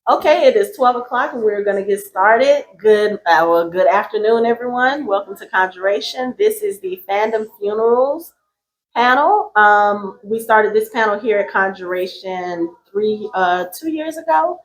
Okay, it is 12 o'clock and we're going to get started. Good afternoon, everyone. Welcome to CONjuration. This is the Fandom Funerals panel. We started this panel here at CONjuration 2 years ago.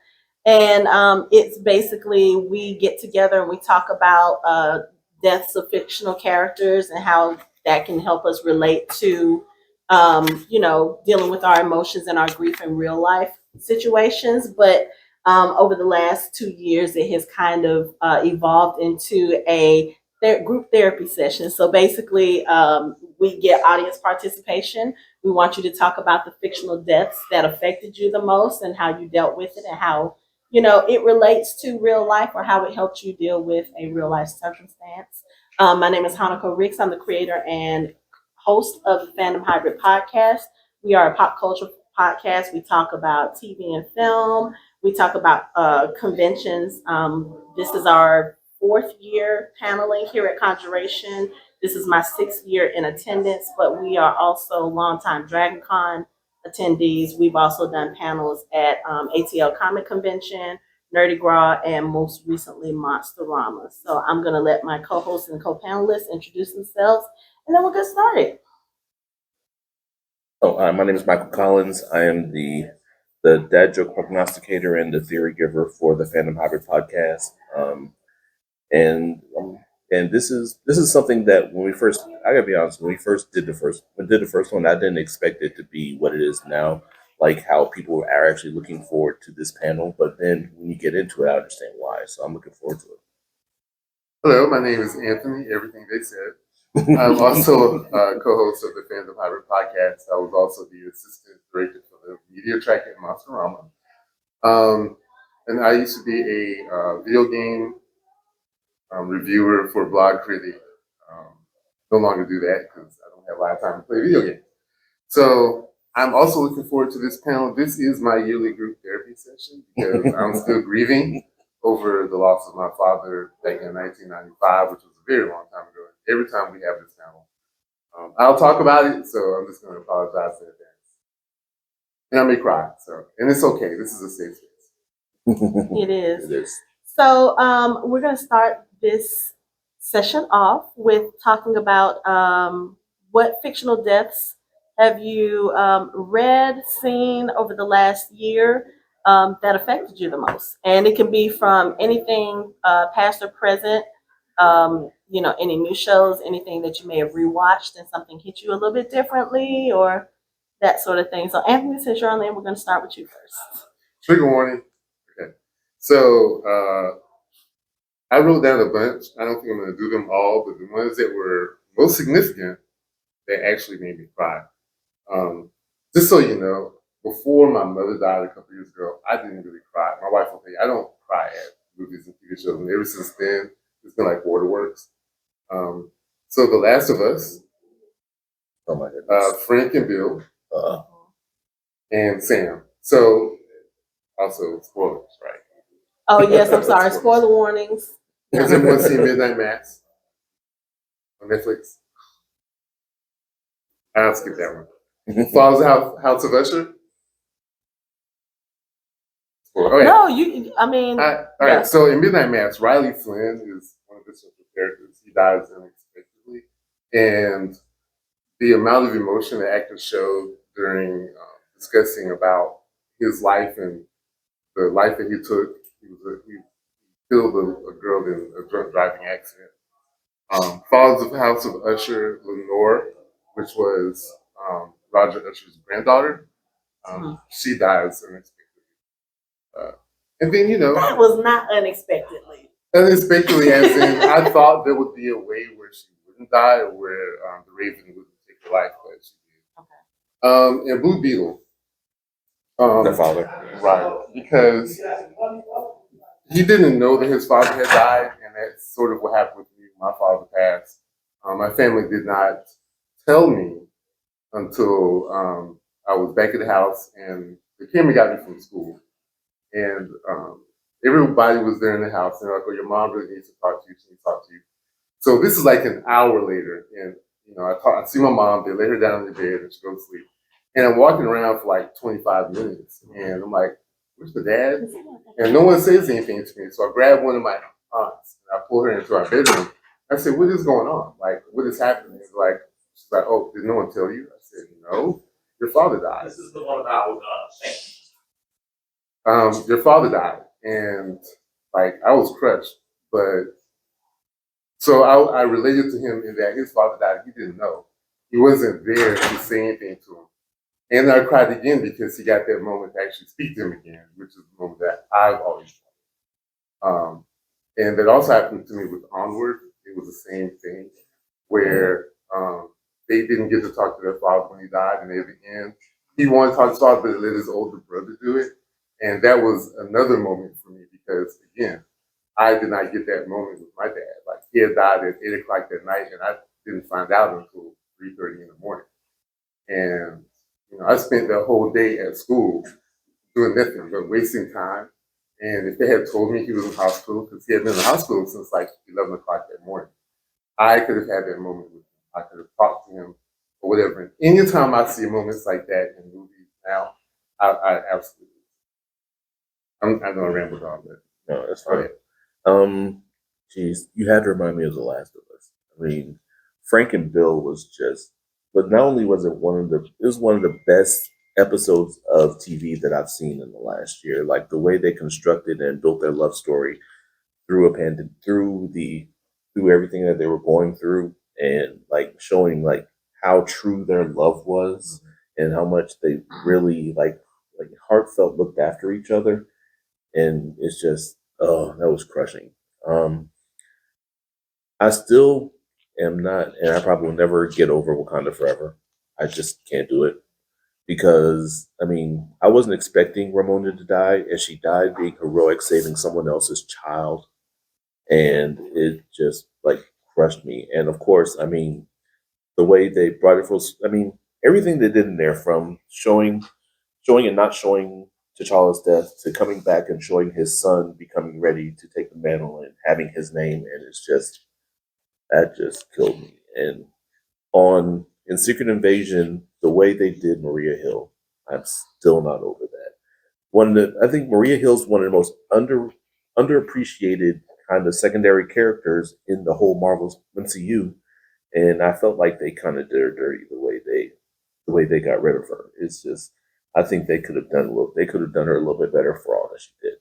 And it's basically we get together and we talk about deaths of fictional characters and how that can help us relate to, dealing with our emotions and our grief in real life situations. But over the last 2 years, it has kind of evolved into a group therapy session. So basically, we get audience participation. We want you to talk about the fictional deaths that affected you the most and how you dealt with it and how it relates to real life or how it helped you deal with a real life circumstance. My name is Hanako M. I'm the creator and host of the Fandom Hybrid podcast. We are a pop culture podcast. We talk about TV and film. We talk about conventions. This is our fourth year paneling here at CONjuration. This is my sixth year in attendance, but we are also longtime DragonCon attendees. We've also done panels at ATL Comic Convention, Nerdy Gras, and most recently Monsterama. So I'm going to let my co-hosts and co-panelists introduce themselves, and then we'll get started. My name is Michael Collins. I am the dad joke prognosticator and the theory giver for the Fandom Hybrid podcast. And this is something that when we first, I gotta be honest, when we did the first one, I didn't expect it to be what it is now, like how people are actually looking forward to this panel. But then when you get into it, I understand why. So I'm looking forward to it. Hello, my name is Anthony. Everything they said. I'm also co-host of the Fandom Hybrid podcast. I was also the assistant director for the media track at Monsterama. And I used to be a video game reviewer for Blog Critic. No longer do that because I don't have a lot of time to play video games. So I'm also looking forward to this panel. This is my yearly group therapy session because I'm still grieving over the loss of my father back in 1995, which was a very long time ago. Every time we have this panel, I'll talk about it, so I'm just going to apologize in advance. And I may cry, and it's okay. This is a safe space. It is. It is. So we're going to start this session off with talking about what fictional deaths have you read, seen over the last year that affected you the most. And it can be from anything past or present, any new shows, anything that you may have rewatched and something hit you a little bit differently or that sort of thing. So Anthony, since you're on there, we're going to start with you first. Trigger warning. Okay. So I wrote down a bunch. I don't think I'm going to do them all, but the ones that were most significant that actually made me cry. Just so you know, before my mother died a couple years ago, I didn't really cry. My wife will tell you, I don't cry at movies and TV shows. And ever since then, it's been like waterworks. So The Last of Us. Oh my goodness. Frank and Bill. And Sam. So, also, spoilers, right? Oh, yes, I'm sorry. Spoiler warnings. Has everyone seen Midnight Mass on Netflix? I'll skip that one. Follows House of Usher. Okay. No, all right. So in Midnight Mass, Riley Flynn is one of the central characters. He dies unexpectedly, and the amount of emotion the actor showed during discussing about his life and the life that he took. He killed a girl in a drunk driving accident. Follows of House of Usher, Lenore, which was Roger Usher's granddaughter. She dies unexpectedly. And then, that was not unexpectedly. Unexpectedly, as in, I thought there would be a way where she wouldn't die or where the Raven wouldn't take her life, but she did. Okay. And Blue Beetle. The father. Right. Because he didn't know that his father had died, and that's sort of what happened with me when my father passed. My family did not tell me until I was back at the house, and the camera got me from school. And everybody was there in the house, and they're like, "Oh, your mom really needs to talk to you. She needs to talk to you." So this is like an hour later, and I see my mom. They lay her down in the bed, and she goes to sleep. And I'm walking around for like 25 minutes, and I'm like, where's the dad? And no one says anything to me. So I grabbed one of my aunts and I pulled her into our bedroom. I said, what is going on? Like, what is happening? She's like, oh, did no one tell you? I said, no, your father died. This is the one about Your father died. And like, I was crushed. But so I related to him in that his father died. He didn't know. He wasn't there to say anything to him. And I cried again because he got that moment to actually speak to him again, which is the moment that I've always wanted. And that also happened to me with Onward. It was the same thing where they didn't get to talk to their father when he died. And at the end, he wanted to talk to his father, but let his older brother do it. And that was another moment for me because, again, I did not get that moment with my dad. Like, he had died at 8 o'clock that night, and I didn't find out until 3:30 in the morning. And I spent the whole day at school doing nothing but wasting time. And if they had told me he was in hospital, because he had been in the hospital since like 11 o'clock that morning, I could have had that moment with him. I could have talked to him or whatever. And anytime I see moments like that in movies now, I absolutely. I'm going to ramble on that. No, that's fine. Geez, you had to remind me of The Last of Us. I mean, Frank and Bill was just, but not only was it it was one of the best episodes of TV that I've seen in the last year. Like the way they constructed and built their love story through through everything that they were going through, and like showing like how true their love was and how much they really like heartfelt looked after each other. And it's just, oh, that was crushing. I still am not, and I probably will never get over Wakanda Forever. I just can't do it because, I mean, I wasn't expecting Ramona to die, and she died being heroic, saving someone else's child, and it just like crushed me. And of course, I mean, the way they brought it I mean, everything they did in there, from showing and not showing T'Challa's death to coming back and showing his son becoming ready to take the mantle and having his name, and it's just, that just killed me. And in Secret Invasion, the way they did Maria Hill, I'm still not over that. I think Maria Hill's one of the most underappreciated kind of secondary characters in the whole Marvel's MCU, and I felt like they kind of did her dirty the way they got rid of her. It's just, I think they could have done her a little bit better for all that she did.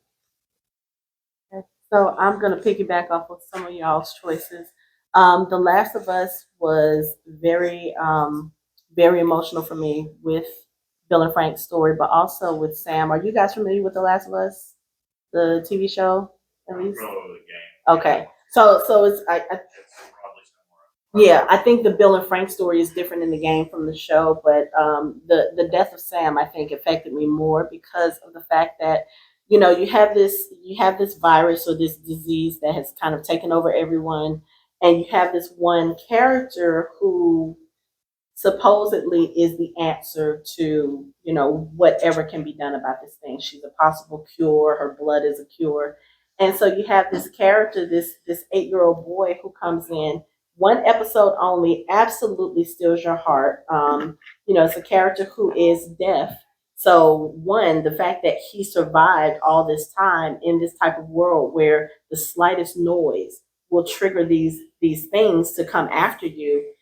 Okay. So I'm gonna piggyback off of some of y'all's choices. The Last of Us was very, very emotional for me with Bill and Frank's story, but also with Sam. Are you guys familiar with The Last of Us, the TV show? At least. Okay, so it's yeah, I think the Bill and Frank story is different in the game from the show, but the death of Sam, I think, affected me more because of the fact that you have this virus or this disease that has kind of taken over everyone, and you have this one character who supposedly is the answer to whatever can be done about this thing. She's a possible cure. Her blood is a cure, and so you have this character, this 8-year-old boy who comes in. One episode only absolutely steals your heart. It's a character who is deaf. So the fact that he survived all this time in this type of world where the slightest noise will trigger these things to come after you.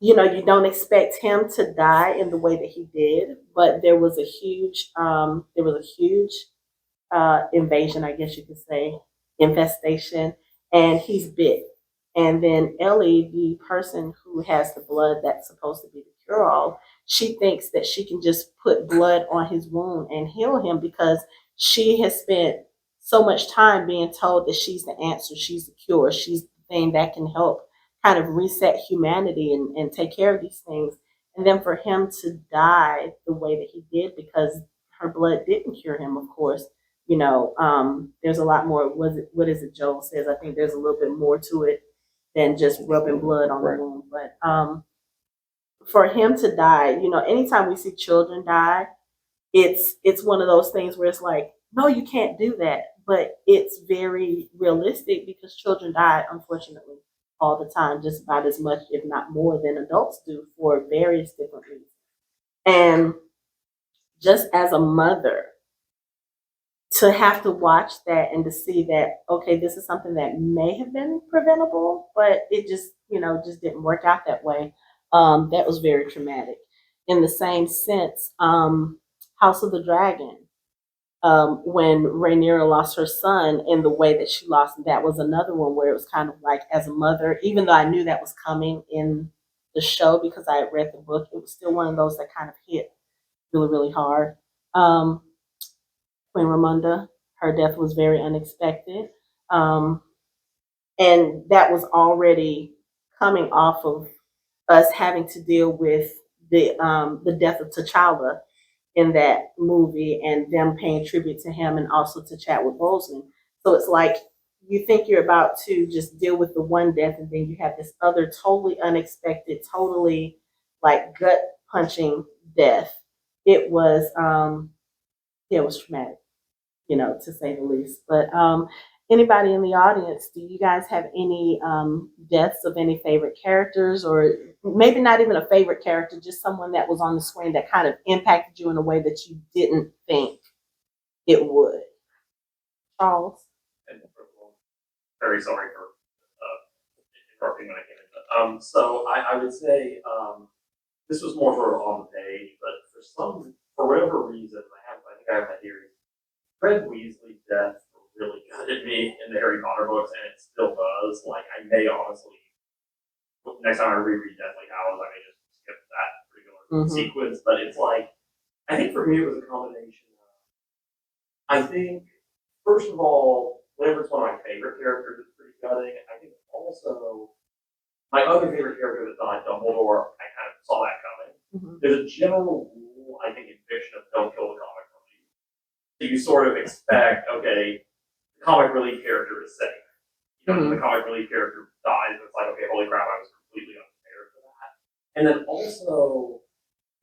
You don't expect him to die in the way that he did, but there was a huge invasion, I guess you could say, infestation, and he's bit. And then Ellie, the person who has the blood that's supposed to be the cure all, she thinks that she can just put blood on his wound and heal him because she has spent so much time being told that she's the answer, she's the cure, she's the thing that can help kind of reset humanity and take care of these things. And then for him to die the way that he did because her blood didn't cure him, of course, there's a lot more. What is it Joel says? I think there's a little bit more to it than just rubbing blood on the wound. But for him to die, anytime we see children die, it's one of those things where it's like, no, you can't do that. But it's very realistic because children die, unfortunately, all the time, just about as much, if not more, than adults do for various different reasons. And just as a mother, to have to watch that and to see that, okay, this is something that may have been preventable, but it just, just didn't work out that way. That was very traumatic. In the same sense, House of the Dragon, when Rhaenyra lost her son in the way that she lost him, that was another one where it was kind of like, as a mother, even though I knew that was coming in the show because I had read the book, it was still one of those that kind of hit really, really hard. Um, Queen Ramonda, her death was very unexpected. Um, and that was already coming off of us having to deal with the death of T'Challa in that movie and them paying tribute to him and also to Chadwick Boseman. So it's like you think you're about to just deal with the one death and then you have this other totally unexpected, totally like gut punching death. It was it was traumatic, to say the least. But anybody in the audience, do you guys have any deaths of any favorite characters, or maybe not even a favorite character, just someone that was on the screen that kind of impacted you in a way that you didn't think it would? Charles? And very sorry for interrupting when I came in. So I would say this was more sort of on the page, but for whatever reason, I think I have my theory. Fred Weasley's death really gutted me in the Harry Potter books, and it still does. Like, I may honestly, next time I reread Deathly Hallows, I may just skip that particular sequence. But it's like, I think for me it was a combination of, I think, first of all, whenever it's one of my favorite characters, it's pretty gutting. I think also, my other favorite character that died, Dumbledore, I kind of saw that coming. There's a general rule, I think, in fiction of don't kill the comic relief. So you sort of expect, okay, the comic relief character is safe. When the comic relief character dies, it's like, okay, holy crap, I was completely unprepared for that. And then also,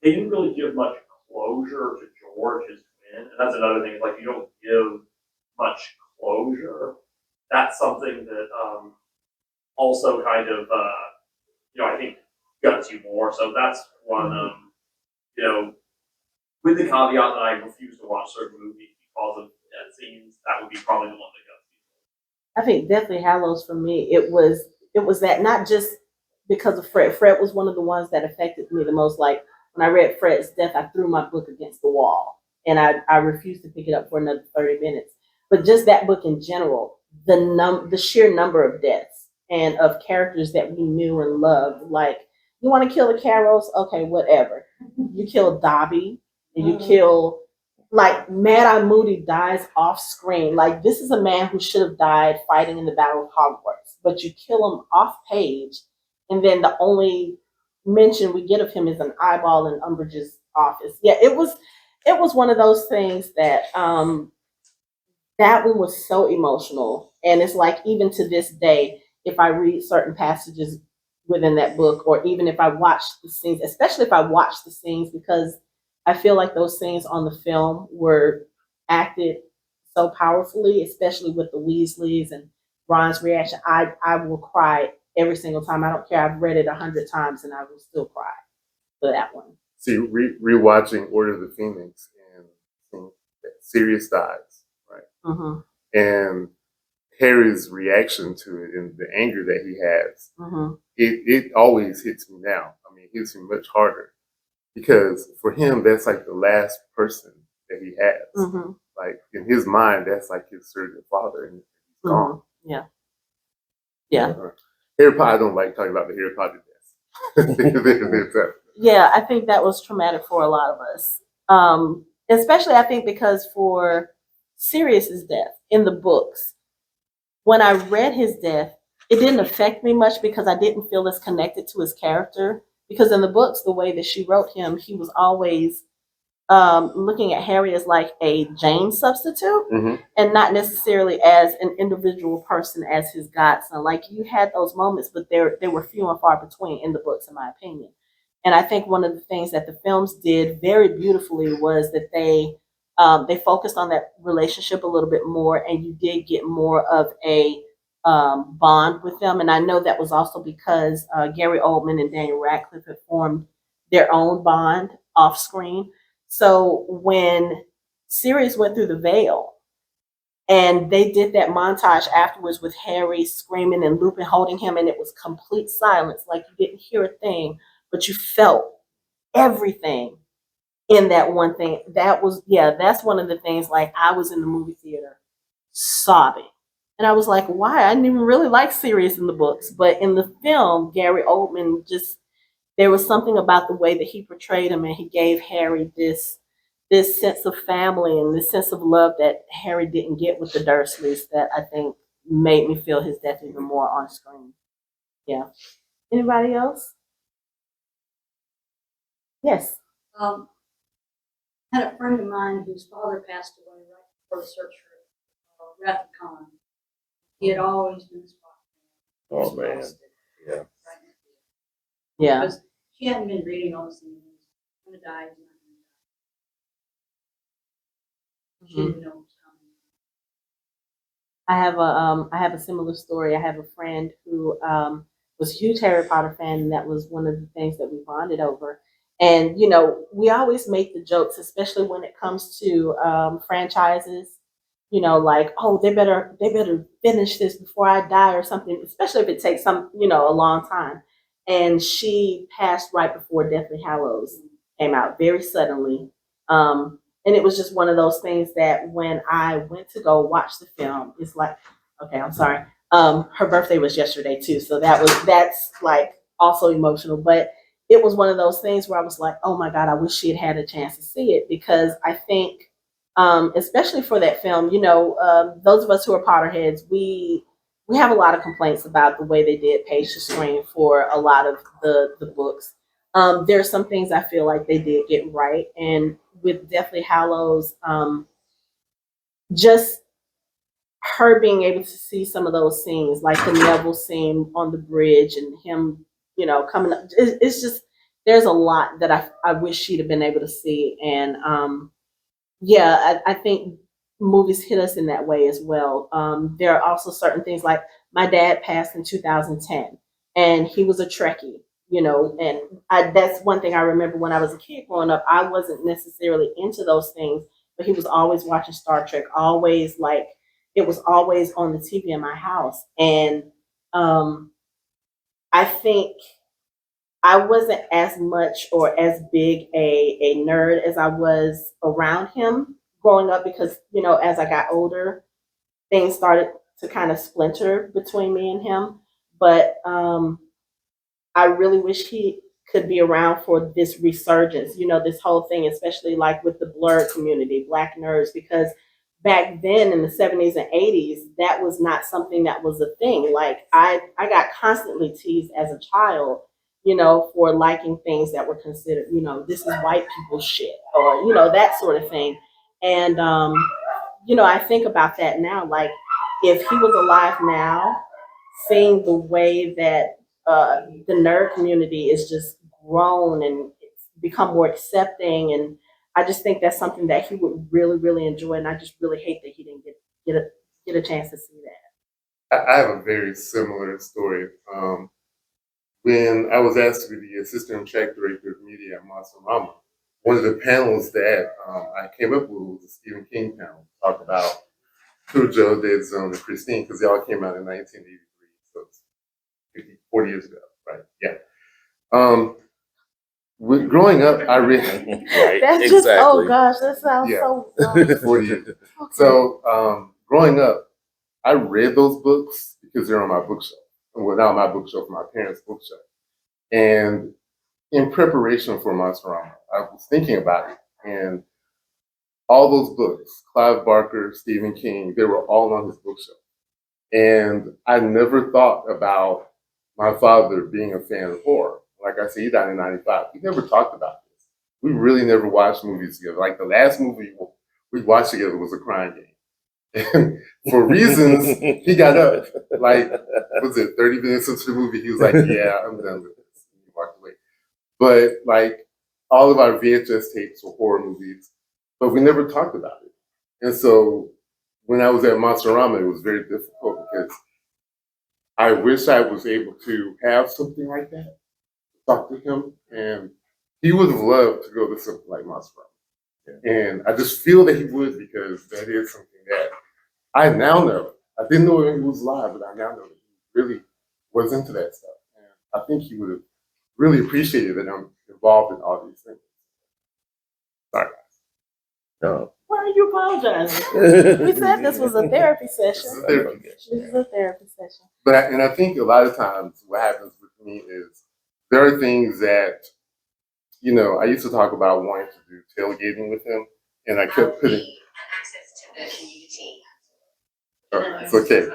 they didn't really give much closure to George, his twin. And that's another thing, is like, you don't give much closure. That's something that also kind of, I think guts you more. So that's one, with the caveat that I refuse to watch certain movies because of scenes, that would be probably the one that guts me. I think Deathly Hallows for me, it was that, not just because of Fred. Fred was one of the ones that affected me the most. Like when I read Fred's death, I threw my book against the wall and I refused to pick it up for another 30 minutes. But just that book in general, the sheer number of deaths and of characters that we knew and loved. Like, you want to kill the Carrols? Okay, whatever. You kill Dobby, and you kill, like, Mad Eye Moody dies off screen. Like, this is a man who should have died fighting in the Battle of Hogwarts, but you kill him off page, and then the only mention we get of him is an eyeball in Umbridge's office. Yeah, it was one of those things that that one was so emotional. And it's like, even to this day, if I read certain passages within that book, or even if I watch the scenes, especially if I watch the scenes, because I feel like those scenes on the film were acted so powerfully, especially with the Weasleys and Ron's reaction. I will cry every single time. I don't care. I've read it 100 times and I will still cry for that one. See, rewatching Order of the Phoenix and seeing that Sirius dies, right? And Harry's reaction to it and the anger that he has, it always hits me now. I mean, it hits me much harder because for him, that's like the last person that he has. Like, in his mind, that's like his surrogate father, and he's gone. Yeah. Harry Potter, I don't like talking about the Harry Potter deaths. Yeah, I think that was traumatic for a lot of us. Especially, I think, because for Sirius's death in the books, when I read his death, it didn't affect me much because I didn't feel as connected to his character. Because in the books, the way that she wrote him, he was always looking at Harry as like a James substitute, and not necessarily as an individual person as his godson. Like, you had those moments, but they were few and far between in the books, in my opinion. And I think one of the things that the films did very beautifully was that they focused on that relationship a little bit more, and you did get more of a bond with them. And I know that was also because Gary Oldman and Daniel Radcliffe had formed their own bond off screen. So when Sirius went through the veil and they did that montage afterwards with Harry screaming and Lupin holding him, and it was complete silence, like you didn't hear a thing, but you felt everything in that one thing. That was, yeah, that's one of the things. Like, I was in the movie theater sobbing. And I was like, why? I didn't even really like Sirius in the books. But in the film, Gary Oldman just, there was something about the way that he portrayed him, and he gave Harry this sense of family and this sense of love that Harry didn't get with the Dursleys, that I think made me feel his death even more on screen. Yeah. Anybody else? Yes. Um, I had a friend of mine whose father passed away right before the search for Wrath of Khan. He had always been his father. Oh man, yeah. Yeah. Because she hadn't been reading all the things. He's going to die. She didn't know what was coming. I have a similar story. I have a friend who was a huge Harry Potter fan, and that was one of the things that we bonded over. And you know, we always make the jokes, especially when it comes to franchises. You know, like, oh, they better finish this before I die or something. Especially if it takes a long time. And she passed right before Deathly Hallows came out, very suddenly. And it was just one of those things that when I went to go watch the film, it's like, okay, I'm sorry. Her birthday was yesterday too, so that's like also emotional. But it was one of those things where I was like, oh my God, I wish she had had a chance to see it, because I think, especially for that film, those of us who are Potterheads, we have a lot of complaints about the way they did page to screen for a lot of the books. There are some things I feel like they did get right, and with Deathly Hallows, just her being able to see some of those scenes, like the Neville scene on the bridge and him, coming up. It's just, there's a lot that I wish she'd have been able to see, and yeah, I think movies hit us in that way as well. There are also certain things, like my dad passed in 2010, and he was a Trekkie, and that's one thing I remember when I was a kid growing up. I wasn't necessarily into those things, but he was always watching Star Trek, always like it was always on the TV in my house. And I think I wasn't as much or as big a nerd as I was around him growing up, because, as I got older, things started to kind of splinter between me and him. But I really wish he could be around for this resurgence, this whole thing, especially like with the blurred community, Black nerds, because back then in the 70s and 80s, that was not something that was a thing. Like, I got constantly teased as a child, for liking things that were considered, this is white people shit, or, that sort of thing. And, I think about that now, like, if he was alive now, seeing the way that the nerd community is just grown and it's become more accepting, and I just think that's something that he would really, really enjoy, and I just really hate that he didn't get a chance to see that. I have a very similar story. When I was asked to be the assistant track director of media at Monsterama, one of the panels that I came up with was the Stephen King panel. Talk about Cujo, Dead Zone, and Christine, because they all came out in 1983, so it's 40 years ago, right? Yeah. Growing up, I read. Right, That's exactly. just, oh gosh, that sounds so. 40 years. So, growing up, I read those books because they're on my bookshelf. Well, not on my bookshelf, my parents' bookshelf. And in preparation for Monsterama, I was thinking about it. And all those books, Clive Barker, Stephen King, they were all on his bookshelf. And I never thought about my father being a fan of horror. Like I said, he died in 95. We never talked about this. We really never watched movies together. Like, the last movie we watched together was A Crime Game. And for reasons, he got up, like, was it 30 minutes into the movie? He was like, yeah, I'm done with this. And he walked away. But, like, all of our VHS tapes were horror movies, but we never talked about it. And so when I was at Monsterama, it was very difficult because I wish I was able to have something like that, talk to him, and he would have loved to go to something like Monsterama. And I just feel that he would, because that is something that I now know. I didn't know he was live, but I now know that he really was into that stuff. And I think he would have really appreciated that I'm involved in all these things. Sorry. No. Why are you apologizing? We said this was a therapy This session. is a therapy session. This is a therapy session. And I think a lot of times what happens with me is there are things that, you know, I used to talk about wanting to do tailgating with him, and I kept putting. Oh, it's okay.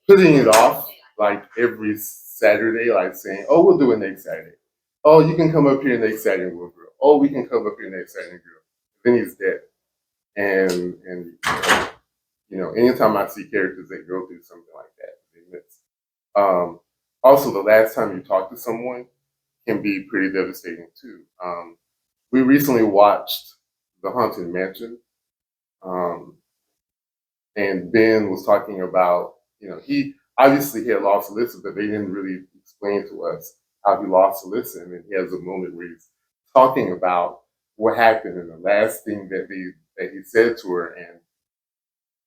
Putting it off like every Saturday, like saying, "Oh, we'll do it next Saturday. Oh, you can come up here next Saturday and we'll grill. Oh, we can come up here next Saturday and grill." Then he's dead, and you know, anytime I see characters that go through something like that, they miss. Also, the last time you talk to someone can be pretty devastating too. We recently watched The Haunted Mansion, and Ben was talking about, you know, he obviously had lost Alyssa, but they didn't really explain to us how he lost Alyssa. And then he has a moment where he's talking about what happened and the last thing that he said to her, and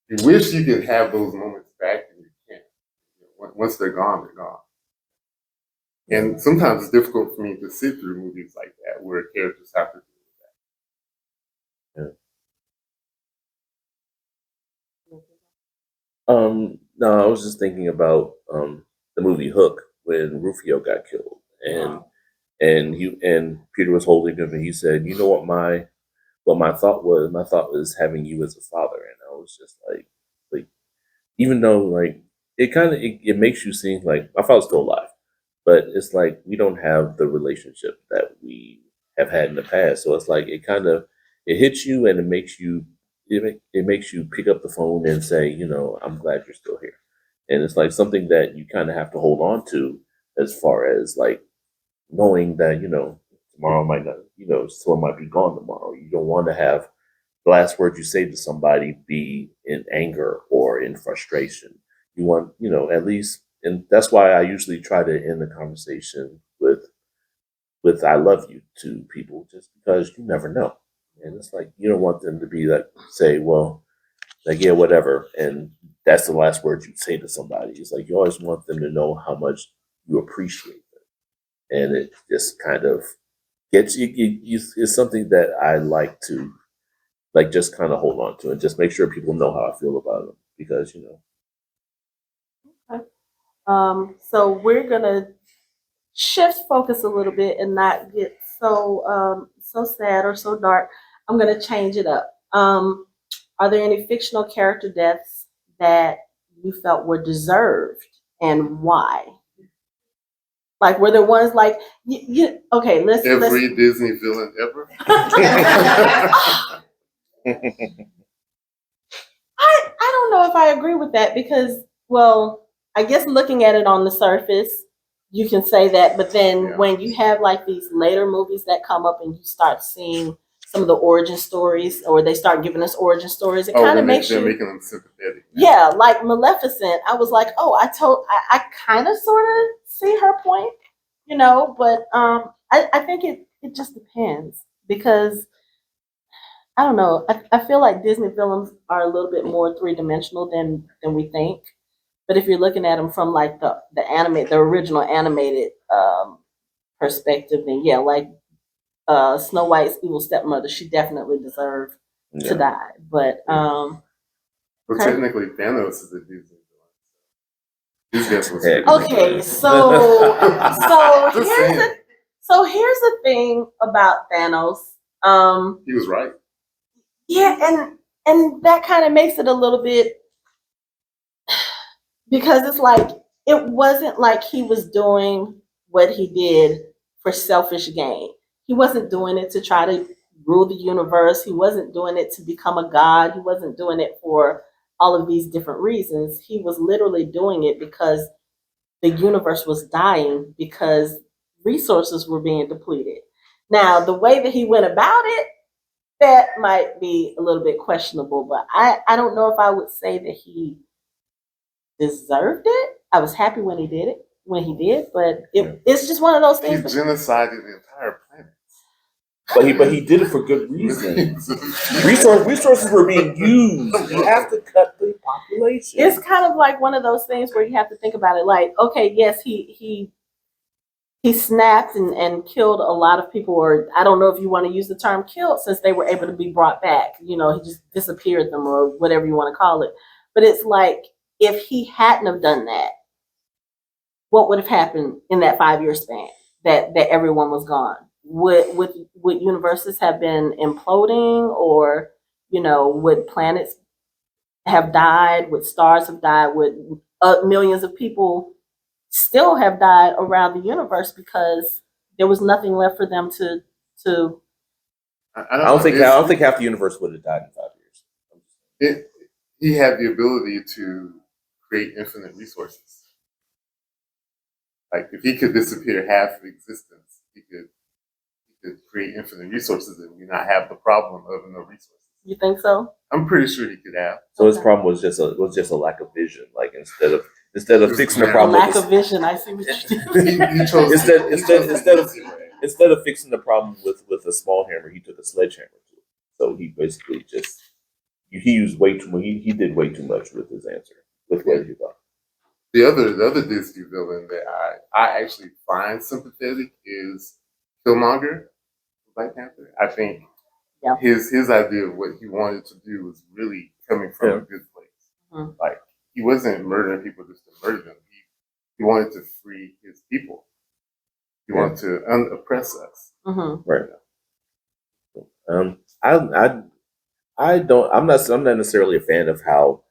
you wish you could have those moments back, and you can't. Once they're gone, they're gone. And sometimes it's difficult for me to sit through movies like that where characters have to deal with that. No, I was just thinking about the movie Hook when Rufio got killed, and Peter was holding him, and he said, "You know what my thought was? My thought was having you as a father." And I was just like, even though like it makes you seem like my father's still alive, but it's like we don't have the relationship that we have had in the past. So it's like it hits you, and it makes you pick up the phone and say, you know, I'm glad you're still here. And it's like something that you kind of have to hold on to, as far as like knowing that, you know, tomorrow might not, you know, someone might be gone tomorrow. You don't want to have the last word you say to somebody be in anger or in frustration. You want, you know, at least, and that's why I usually try to end the conversation with "I love you" to people, just because you never know. And it's like you don't want them to be like say, well, like yeah, whatever, and that's the last word you say to somebody. It's like you always want them to know how much you appreciate them, and it just kind of gets you it's something that I like to like just kind of hold on to and just make sure people know how I feel about them, because you know. So we're gonna shift focus a little bit and not get so sad or so dark. I'm gonna change it up. Are there any fictional character deaths that you felt were deserved, and why? Like, were there ones like okay, Every Disney villain ever. I don't know if I agree with that, because, well, I guess looking at it on the surface, you can say that, but then when you have like these later movies that come up and you start seeing some of the origin stories, or they start giving us origin stories, it kind of makes they're making them sympathetic. Yeah, like Maleficent, I was like, oh, I kind of sort of see her point, you know, but I think it just depends, because I don't know. I feel like Disney villains are a little bit more three-dimensional than we think. But if you're looking at them from like the original animated perspective, then yeah, like Snow White's evil stepmother, she definitely deserved to die. But well, technically, Thanos is a Disney villain. Okay, here's the thing about Thanos. He was right. Yeah, and that kind of makes it a little bit, because it's like it wasn't like he was doing what he did for selfish gain. He wasn't doing it to try to rule the universe. He wasn't doing it to become a god. He wasn't doing it for all of these different reasons. He was literally doing it because the universe was dying, because resources were being depleted. Now, the way that he went about it, that might be a little bit questionable, but I don't know if I would say that he deserved it. I was happy when he did, but it's just one of those things. He genocided the entire planet. but he did it for good reason. Resources were being used. You have to cut the population. It's kind of like one of those things where you have to think about it. Like, okay, yes, he snapped and killed a lot of people, or I don't know if you want to use the term killed, since they were able to be brought back. You know, he just disappeared them, or whatever you want to call it. But it's like, if he hadn't have done that, what would have happened in that 5-year span that everyone was gone? Would universes have been imploding, or would planets have died? Would stars have died? Would millions of people still have died around the universe because there was nothing left for them to? I don't think half the universe would have died in 5 years. He had the ability to create infinite resources. Like, if he could disappear half of existence, he could create infinite resources and we not have the problem of no resources. You think so? I'm pretty sure he could have. So his problem was just a lack of vision. Like, instead of fixing the A problem, lack of vision. I see what you did. Instead of fixing the problem with a small hammer, he took a sledgehammer to it. So he basically just he used way too much. He did way too much with his answer, with what he thought. The other Disney villain that I actually find sympathetic is Killmonger, Black Panther. I think his idea of what he wanted to do was really coming from a good place. Mm-hmm. Like, he wasn't murdering people just to murder them. He wanted to free his people. He wanted to unoppress us. Mm-hmm. Right. I'm not necessarily a fan of how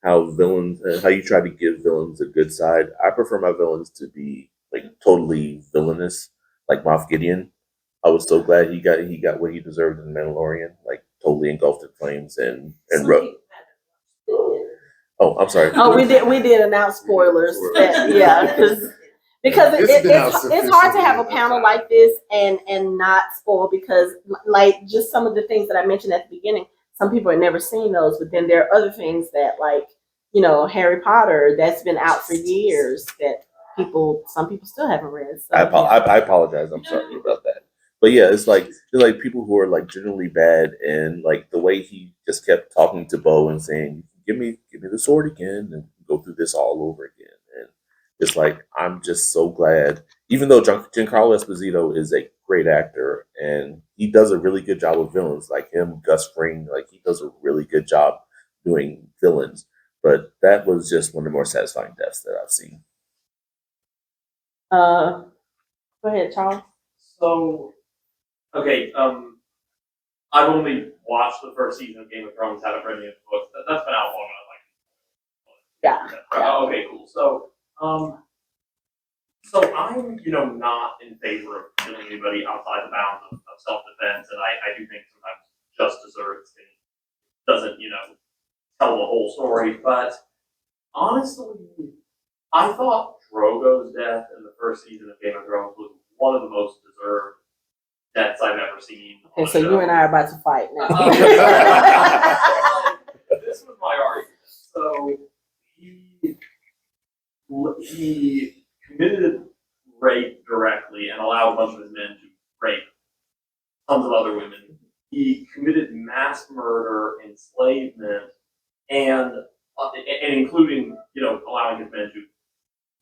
villains, how you try to give villains a good side. I prefer my villains to be like totally villainous, like Moff Gideon. I was so glad he got what he deserved in Mandalorian, like totally engulfed in flames and Oh, I'm sorry. Oh, we did announce spoilers. Because it's hard to have a panel like this and not spoil, because like just some of the things that I mentioned at the beginning, some people have never seen those, but then there are other things that, like, Harry Potter, that's been out for years, that some people still haven't read. So, I apologize. I'm sorry about that. But yeah, it's like people who are like generally bad, and like the way he just kept talking to Bo and saying, "Give me the sword again," and go through this all over again. And it's like, I'm just so glad, even though Giancarlo Esposito is a great actor and he does a really good job with villains, like him, Gus Fring, like he does a really good job doing villains. But that was just one of the more satisfying deaths that I've seen. Go ahead, Charles. So, okay, I've only watched the first season of Game of Thrones, haven't read any of the books. That's been out long enough. Yeah. Okay, cool. So I'm, not in favor of killing anybody outside the bounds of self-defense, and I do think sometimes just desserts doesn't, tell the whole story. But honestly, I thought Drogo's death in the first season of Game of Thrones was one of the most deserved deaths I've ever seen. Okay, so you and I are about to fight now. This was my argument. So he committed rape directly and allowed a bunch of his men to rape tons of other women. He committed mass murder, enslavement, and including, allowing his men to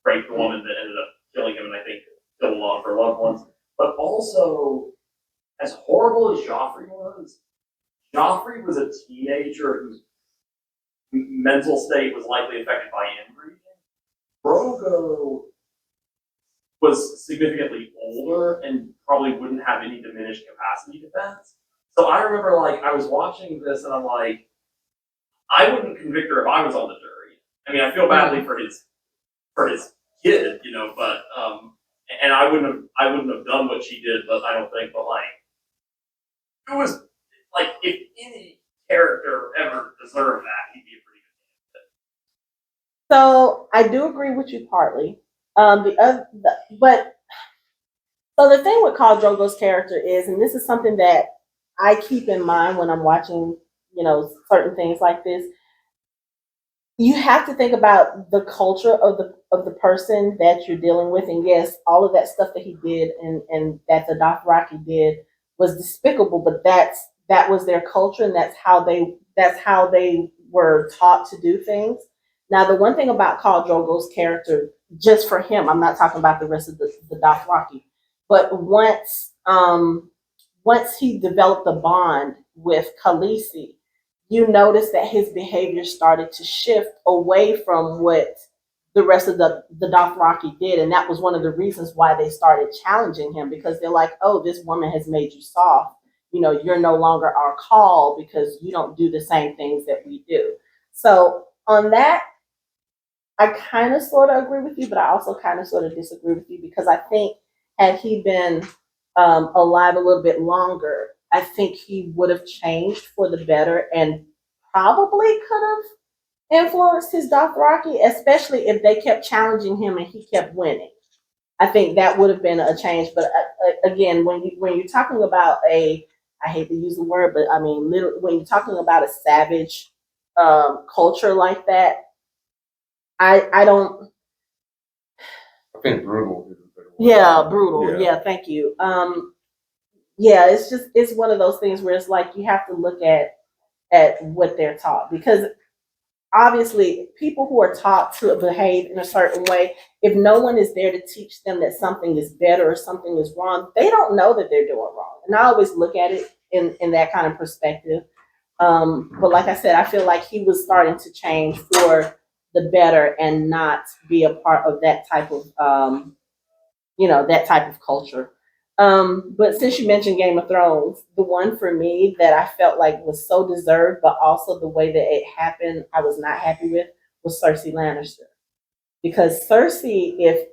rape the woman that ended up killing him, and I think killed a lot of her loved ones. But also, as horrible as Joffrey was a teenager whose mental state was likely affected by inbreeding. Drogo was significantly older and probably wouldn't have any diminished capacity defense. So I remember, I was watching this and I'm like, I wouldn't convict her if I was on the jury. I mean, I feel badly for his kid, but and I wouldn't have done what she did, but I don't think, but it was if any character ever deserved that, he'd be a pretty good candidate. So I do agree with you partly. The thing with Khal Drogo's character is, and this is something that I keep in mind when I'm watching, certain things like this. You have to think about the culture of the person that you're dealing with, and yes, all of that stuff that he did and that the Dothraki did was despicable, but that was their culture, and that's how they were taught to do things. Now, the one thing about Khal Drogo's character, just for him, I'm not talking about the rest of the Dothraki, but once he developed a bond with Khaleesi, you notice that his behavior started to shift away from what the rest of the Dothraki did. And that was one of the reasons why they started challenging him, because they're like, oh, this woman has made you soft. You're no longer our call because you don't do the same things that we do. So on that, I kind of sort of agree with you, but I also kind of sort of disagree with you, because I think had he been alive a little bit longer, I think he would have changed for the better and probably could have influenced his Dothraki, especially if they kept challenging him and he kept winning. I think that would have been a change. But again, when you're talking about I hate to use the word, but I mean, literally, when you're talking about a savage culture like that, I don't. I think brutal is a better word. Yeah, brutal. Yeah. Yeah, thank you. Yeah, it's one of those things where it's like you have to look at what they're taught, because obviously people who are taught to behave in a certain way, if no one is there to teach them that something is better or something is wrong, they don't know that they're doing wrong. And I always look at it in that kind of perspective. But like I said, I feel like he was starting to change for the better and not be a part of that type of that type of culture. But since you mentioned Game of Thrones, the one for me that I felt like was so deserved, but also the way that it happened, I was not happy with, was Cersei Lannister. Because Cersei, if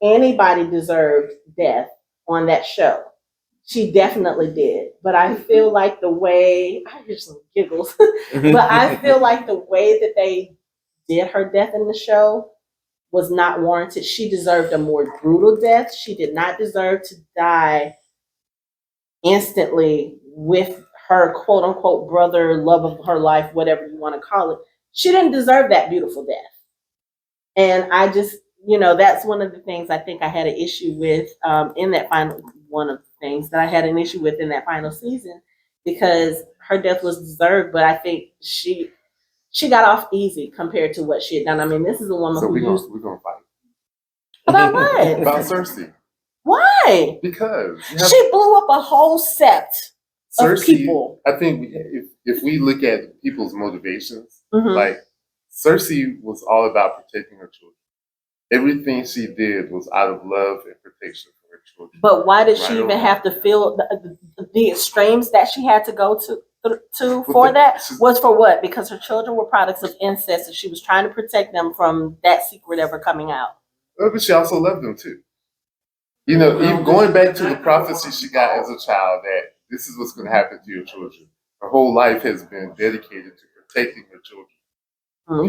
anybody deserved death on that show, she definitely did. But I feel like the way, I hear some giggles, but I feel like the way that they did her death in the show was not warranted. She deserved a more brutal death. She did not deserve to die instantly with her quote unquote brother, love of her life, whatever you want to call it. She didn't deserve that beautiful death. And I just, that's one of the things I think I had an issue with in that final, one of the things that I had an issue with in that final season, because her death was deserved, but I think she got off easy compared to what she had done. I mean, this is a woman So who used we're gonna fight about what? about Cersei Why? because She blew up a whole set of Cersei. people. I think if we look at people's motivations, Mhm. like Cersei was all about protecting her children. Everything she did was out of love and protection for her children. But why did she Right or even wrong. have to feel the extremes that she had to go to Well, for that? she's- Was for what? Because her children were products of incest, and she was trying to protect them from that secret ever coming out. But she also loved them too. Even going back to the prophecy she got as a child that this is what's going to happen to your children. Her whole life has been dedicated to protecting her children.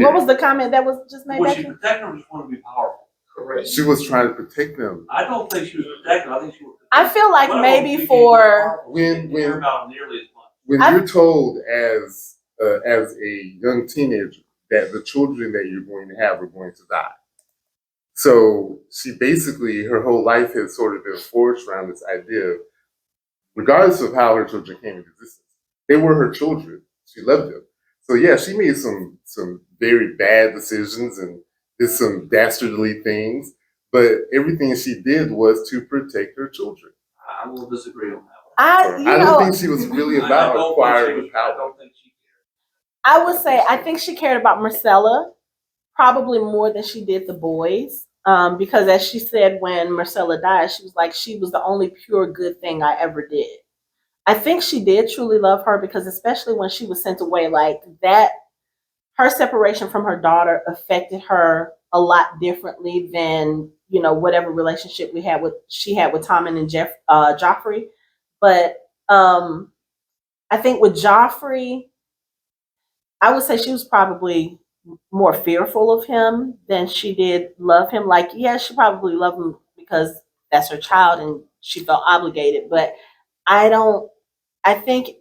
What was the comment that was just made Was back she here? protecting them or just want to be powerful? Correct. She was trying to protect them. I don't think she was protecting. I think she was. I feel like Whatever maybe she for was powerful, she didn't when- care about nearly as much. When I- you're told as a young teenager that the children that you're going to have are going to die, so she basically her whole life has sort of been forged around this idea, regardless of how her children came into existence, they were her children. She loved them. So yeah, she made some very bad decisions and did some dastardly things, but everything she did was to protect her children. I will disagree on that one. I don't think she was really I about don't think she acquiring was- the I power. don't think she cared. I would say I think she cared about Marcella probably more than she did the boys. Because as she said when Marcella died, she was like, she was the only pure good thing I ever did. I think she did truly love her, because especially when she was sent away, like that, her separation from her daughter affected her a lot differently than whatever relationship she had with Tommen and Joffrey. But I think with Joffrey, I would say she was probably more fearful of him than she did love him. Like, yeah, she probably loved him because that's her child and she felt obligated. But I think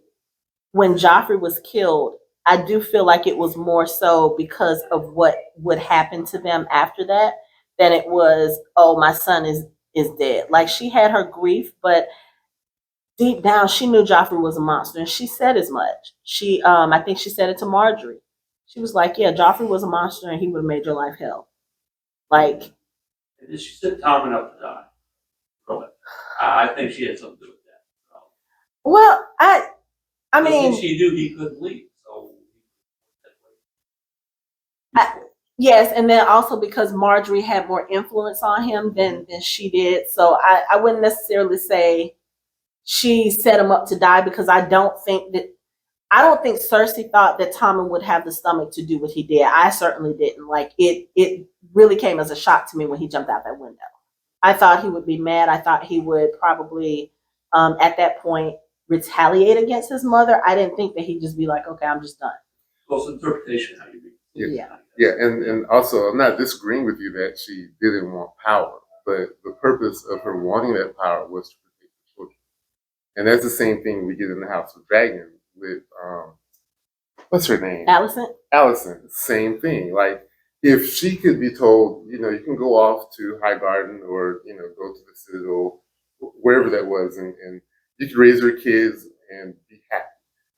when Joffrey was killed, I do feel like it was more so because of what would happen to them after that than it was, oh, my son is dead. Like, she had her grief, but deep down, she knew Joffrey was a monster, and she said as much. I think she said it to Marjorie. She was like, "Yeah, Joffrey was a monster, and he would have made your life hell." Like, And then she set Tommen up to die. Really. I think she had something to do with that. So, well, I because mean, she knew he couldn't leave, so yes, and then also because Marjorie had more influence on him than she did, so I wouldn't necessarily say she set him up to die because I don't think Cersei thought that Tommen would have the stomach to do what he did. I certainly didn't. Like it really came as a shock to me when he jumped out that window. I thought he would be mad. I thought he would probably at that point retaliate against his mother. I didn't think that he'd just be like, okay, I'm just done. close interpretation how you read. Yeah. Yeah, and also I'm not disagreeing with you that she didn't want power, but the purpose of her wanting that power was to protect the children. And that's the same thing we get in the House of Dragon with what's her name? Allison? Allison. Same thing. Like if she could be told, you can go off to High Garden or go to the Citadel, wherever that was, and you could raise her kids and be happy,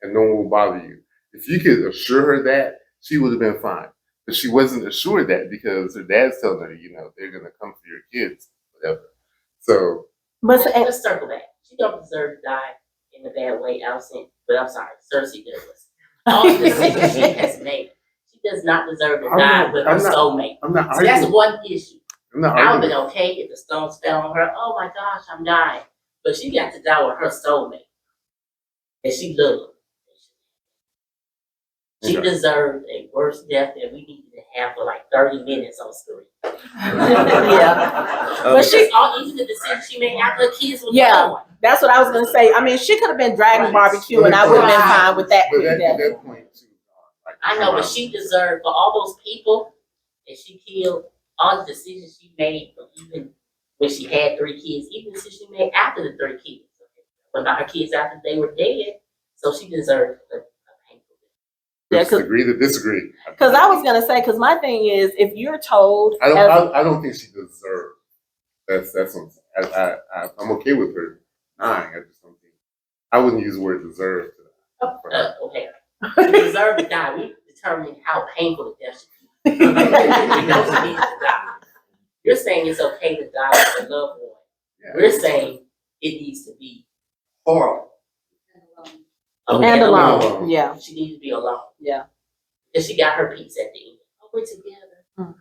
and no one will bother you. If you could assure her that, she would have been fine. But she wasn't assured that because her dad's telling her, they're gonna come for your kids, whatever. So But Let's circle back. She don't deserve to die in a bad way, Allison. But I'm sorry, Cersei does. All the decisions she has made, she does not deserve to die with her soulmate. I'm not So that's arguing. one issue. I'm not I would have arguing. been okay if the stones fell on her. Oh my gosh, I'm dying. But she got to die with her soulmate. And she loved. She Okay. deserved a worse death than we needed to have for like 30 minutes on screen. yeah. Um, But she all even the decision she made after the kids were Yeah. gone. That's what I was gonna say. I mean, she could have been dragging Right. barbecue, and I would have been Right. fine with that But quick at death. that point, too. I know, but she deserved for all those people that she killed, all the decisions she made, even when she had 3 kids, even the decisions she made after the 3 kids. But about her kids after they were dead, so she deserved a painful death. Yeah, Disagree to disagree. Because I was gonna say, because my thing is, if you're told, I don't think she deserved. That's what I'm saying. I'm okay with her dying. I just don't think I wouldn't use the word deserve for her. Okay. She deserved to die. We determined how painful the death should be. We know she needs to die. You're saying it's okay to die with a loved one. Yeah. We're saying it needs to be horrible. and alone, alone. yeah, She needs to be alone. yeah, Because she got her peace at the end. Oh, we're together.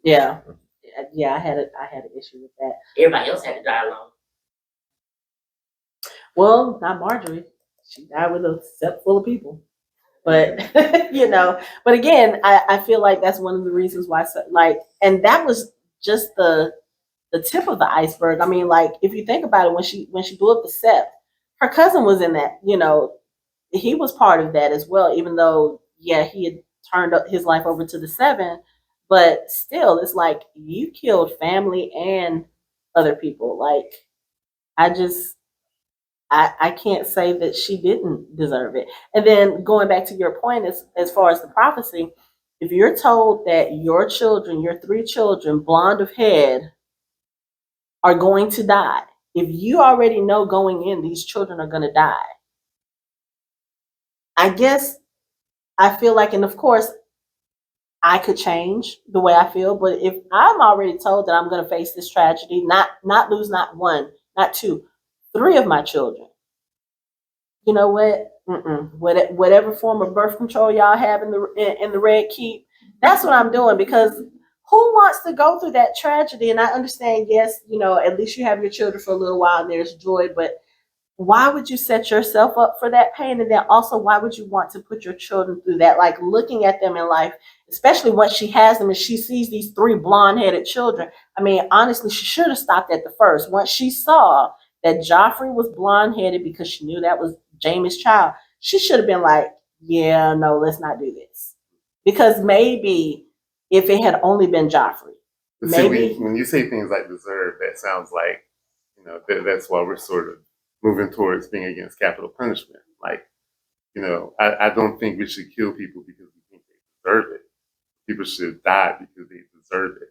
yeah, yeah. I had an issue with that. Everybody else had to die alone. Well, not Marjorie. She died with a set full of people. But but again, I feel like that's one of the reasons why, and that was just the tip of the iceberg. I mean, like if you think about it, when she blew up the Sept, her cousin was in that. He was part of that as well. Even though, yeah, he had turned up his life over to the Seven, but still, it's like you killed family and other people. Like I just. I can't say that she didn't deserve it. And then going back to your point, as far as the prophecy, if you're told that your children, your 3 children, blonde of head, are going to die, if you already know going in these children are going to die, I guess I feel like, and of course, I could change the way I feel, but if I'm already told that I'm going to face this tragedy, not lose not 1, not 2, 3 of my children. You know what? Whatever form of birth control y'all have in the Red Keep, that's what I'm doing, because who wants to go through that tragedy? And I understand, yes, at least you have your children for a little while and there's joy, but why would you set yourself up for that pain? And then also, why would you want to put your children through that? Like looking at them in life, especially once she has them and she sees these 3 blonde-headed children. I mean, honestly, she should have stopped at the first. Once she saw that Joffrey was blonde-headed because she knew that was Jaime's child, she should have been like, yeah, no, let's not do this. Because maybe if it had only been Joffrey, But see, maybe. when you say things like deserve, that sounds like, that's why we're sort of moving towards being against capital punishment. Like, I don't think we should kill people because we think they deserve it. People should die because they deserve it.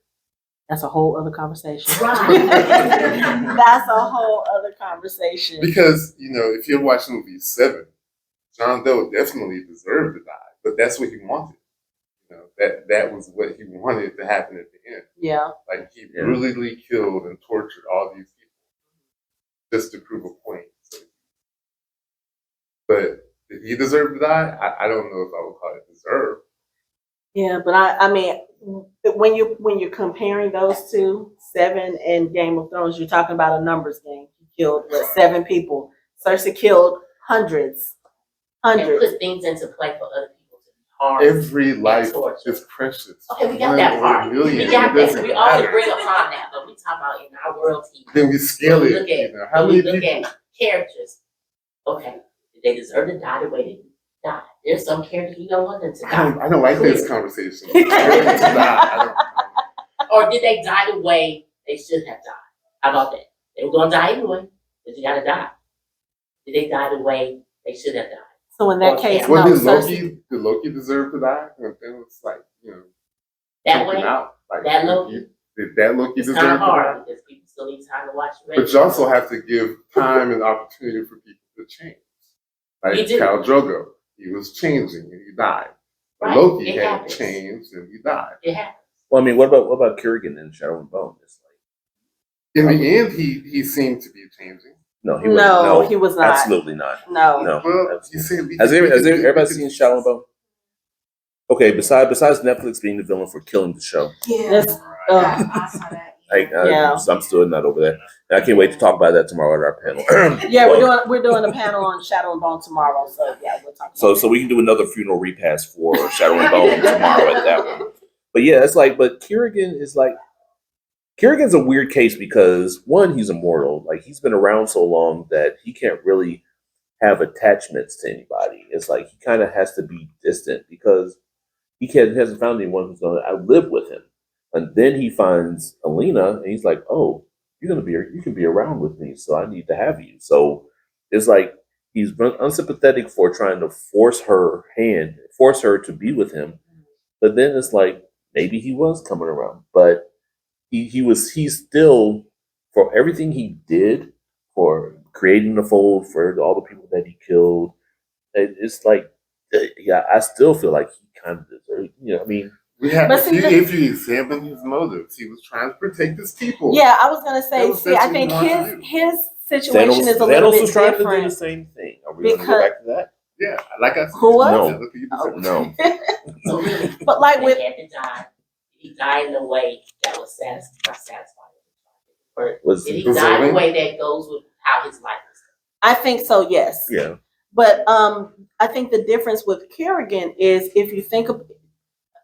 That's a whole other conversation. Right. That's a whole other conversation. Because, if you're watching movie 7, John Doe definitely deserved to die, but that's what he wanted. That was what he wanted to happen at the end. Yeah. Like, he brutally killed and tortured all these people just to prove a point. But did he deserve to die? I don't know if I would call it deserve. Yeah, but I mean, when you're comparing those two, 7 and Game of Thrones, you're talking about a numbers game. He killed 7 people. Cersei killed hundreds. And put things into play for other people to be hard. Every life is precious. Okay, we got that part. We got that. We always bring upon that, but we talk about in our world TV. Then we scale it. We look at characters. Okay, did they deserve to die the way they die? There's some characters we don't want them to die. I don't like this conversation. I Or did they die the way they should have died? How about that? They were gonna die anyway, but you gotta die. Did they die the way they should have died? So in that case, no. Did Loki deserve to die? And then it's like, that way. Like, that Loki. Did that Loki deserve to die? It's kind of hard die? because people still need time to watch it. But you also have to give time and opportunity for people to change. Like Khal Drogo, he was changing and he died. Right. Loki had changed and he died. It happens. Well, I mean, what about Kurgan in Shadow and Bone? It's like, in the end, he seemed to be changing. No, he wasn't. No, he was not. Absolutely not. No. Well, has everybody seen Shadow and Bone? Okay, besides Netflix being the villain for killing the show. Yeah. I saw that. So I'm still not over there. And I can't wait to talk about that tomorrow at our panel. Yeah, we're doing a panel on Shadow and Bone tomorrow. So yeah, we'll talk. So we can do another funeral repass for Shadow and Bone tomorrow at that one. But yeah, it's like, but Kurgan's a weird case because one, he's immortal. Like, he's been around so long that he can't really have attachments to anybody. It's like he kind of has to be distant because he hasn't found anyone who's going to outlive with him. And then he finds Alina, and he's like, "Oh, you can be around with me, so I need to have you." So it's like he's been unsympathetic for trying to force her to be with him. But then it's like maybe he was coming around, but he's still, for everything he did, for creating the fold, for all the people that he killed. It's like, yeah, I still feel like he kind of deserved. I mean. If you examine his motives, he was trying to protect his people. Yeah, I was gonna say. I think his situation is a little bit was trying different. to do the same thing. Are we going to go back to that? Yeah, like I said. Who was? No. So really, but like with he died in a way that was satisfying. Or did he die in a way that goes with how his life is? I think so. Yes. Yeah. But I think the difference with Kurgan is if you think of.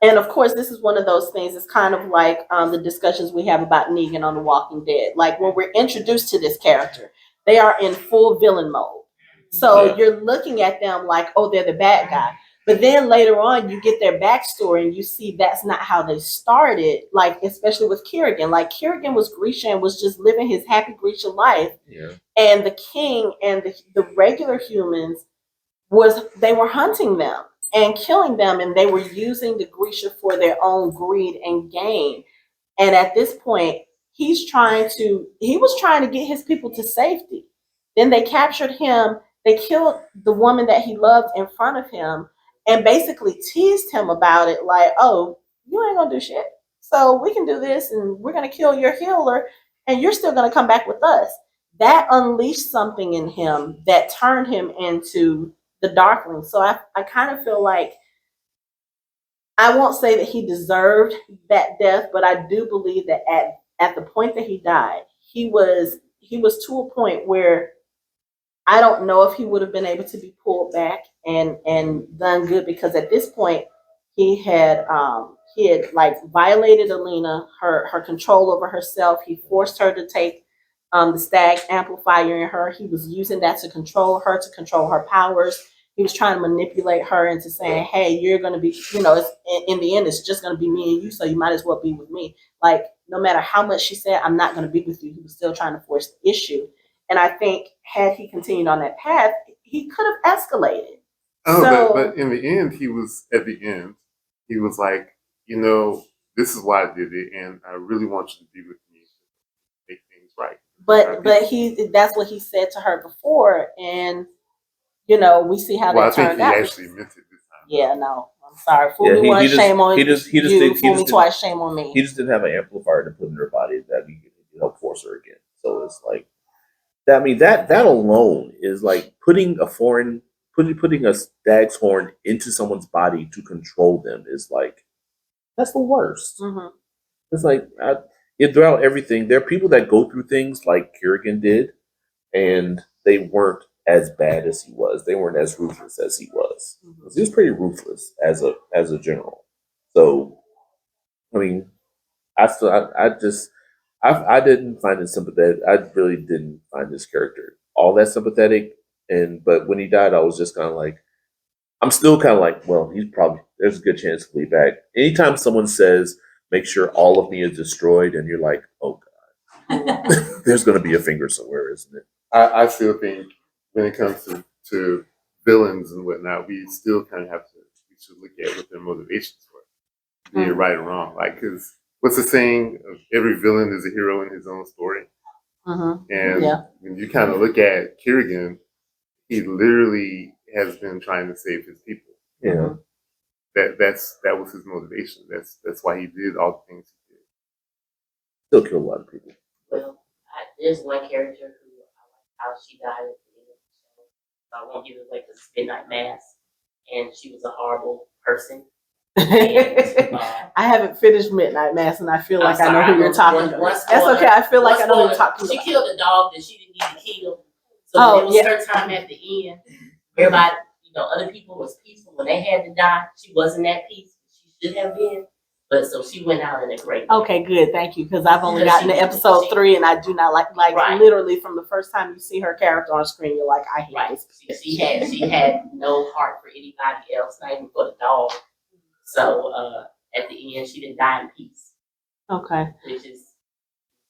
And of course, this is one of those things. It's kind of like the discussions we have about Negan on The Walking Dead. Like when we're introduced to this character, they are in full villain mode. So you're looking at them like, oh, they're the bad guy. But then later on, you get their backstory and you see that's not how they started. Like, especially with Kurgan. Like, Kurgan was Grisha and was just living his happy Grisha life. Yeah. And the king and the regular humans they were hunting them and killing them, and they were using the Grisha for their own greed and gain. And at this point, he was trying to get his people to safety. Then they captured him. They killed the woman that he loved in front of him and basically teased him about it, like, oh, you ain't gonna do shit. So we can do this and we're gonna kill your healer and you're still gonna come back with us. That unleashed something in him that turned him into the Darkling. So I kind of feel like, I won't say that he deserved that death, but I do believe that at the point that he died, he was to a point where I don't know if he would have been able to be pulled back and done good, because at this point he had like violated Alina, her control over herself. He forced her to take the stag amplifier in her. He was using that to control her powers. He was trying to manipulate her into saying, hey, you're going to be, in the end, it's just going to be me and you, so you might as well be with me. Like, no matter how much she said, I'm not going to be with you, he was still trying to force the issue. And I think had he continued on that path, he could have escalated. Oh, but in the end, he was like, this is why I did it, and I really want you to be with me to make things right. But that's what he said to her before, and we see how Well, I that think turned he out. actually meant it this time. Yeah, no, I'm sorry. Fool Yeah, me once, just- shame on he just you. didn't- Fool me didn't- twice, shame on me. He just didn't have an amplifier to put in her body that we could help force her again. So it's like that. I mean, that alone is like putting a stag's horn into someone's body to control them is like that's the worst. Mm-hmm. It's like throughout everything, there are people that go through things like Kerrigan did, and they weren't as bad as he was. They weren't as ruthless as he was. Mm-hmm. He was pretty ruthless as a general. So, I mean, I didn't find it sympathetic. I really didn't find this character all that sympathetic. But when he died, I was just kind of like, I'm still kind of like, well, there's a good chance he'll be back. Anytime someone says, make sure all of me is destroyed, and you're like, oh God, there's going to be a finger somewhere, isn't it? I still think when it comes to villains and whatnot, we still kind of we should look at what their motivations were, be it right or wrong. Like, because what's the saying of every villain is a hero in his own story? Mm-hmm. And when you kind of look at Kerrigan, he literally has been trying to save his people. Yeah. That was his motivation. That's why he did all the things he did. Still killed a lot of people. Well, there's one character who I like how she died at the end of the show. So I won't give it like this midnight mass, and she was a horrible person. And, I haven't finished Midnight Mass, and I feel like I know who you're talking about. That's spoiler, okay. I feel like I know who you're talking She about. killed a dog that she didn't need to kill. So when it was her time at the end, everybody, other people was peaceful when they had to die. She wasn't that peaceful. She should have been. But so she went out in a great way. Okay, good. Thank you. Because I've only gotten to episode 3, and I do not like Right. literally from the first time you see her character on screen, you're like, I hate Right. this. She had no heart for anybody else, not even for the dog. So at the end, she didn't die in peace. Okay. Which is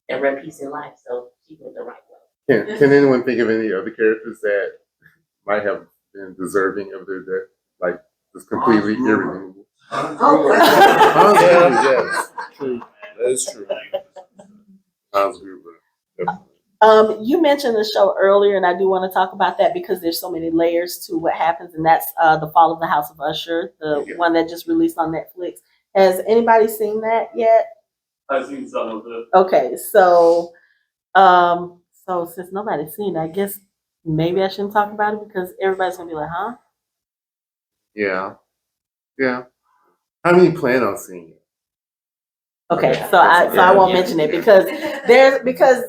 never in peace in life. So she went the right way. Can anyone think of any other characters that might have been deserving of their death? Like, just completely irredeemable? Yes. True. That is true. Hans Gruber. You mentioned the show earlier, and I do want to talk about that because there's so many layers to what happens, and that's The Fall of the House of Usher, the one that just released on Netflix. Has anybody seen that yet? I've seen some of it. Okay, so since nobody's seen it, I guess maybe I shouldn't talk about it because everybody's gonna be like, huh? Yeah. How many plan on seeing it? Okay, so I won't mention it because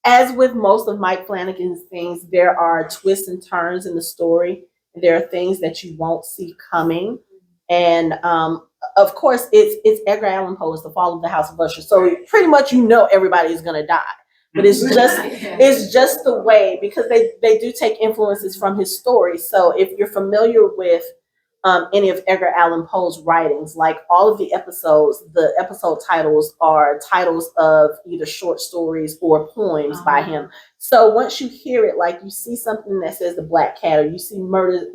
as with most of Mike Flanagan's things, there are twists and turns in the story. There are things that you won't see coming, and of course, it's Edgar Allan Poe's The Fall of the House of Usher. So pretty much everybody is gonna die, but it's just the way because they do take influences from his story. So if you're familiar with any of Edgar Allan Poe's writings, like all of the episode titles are titles of either short stories or poems by him. So once you hear it, like you see something that says the Black Cat or you see murder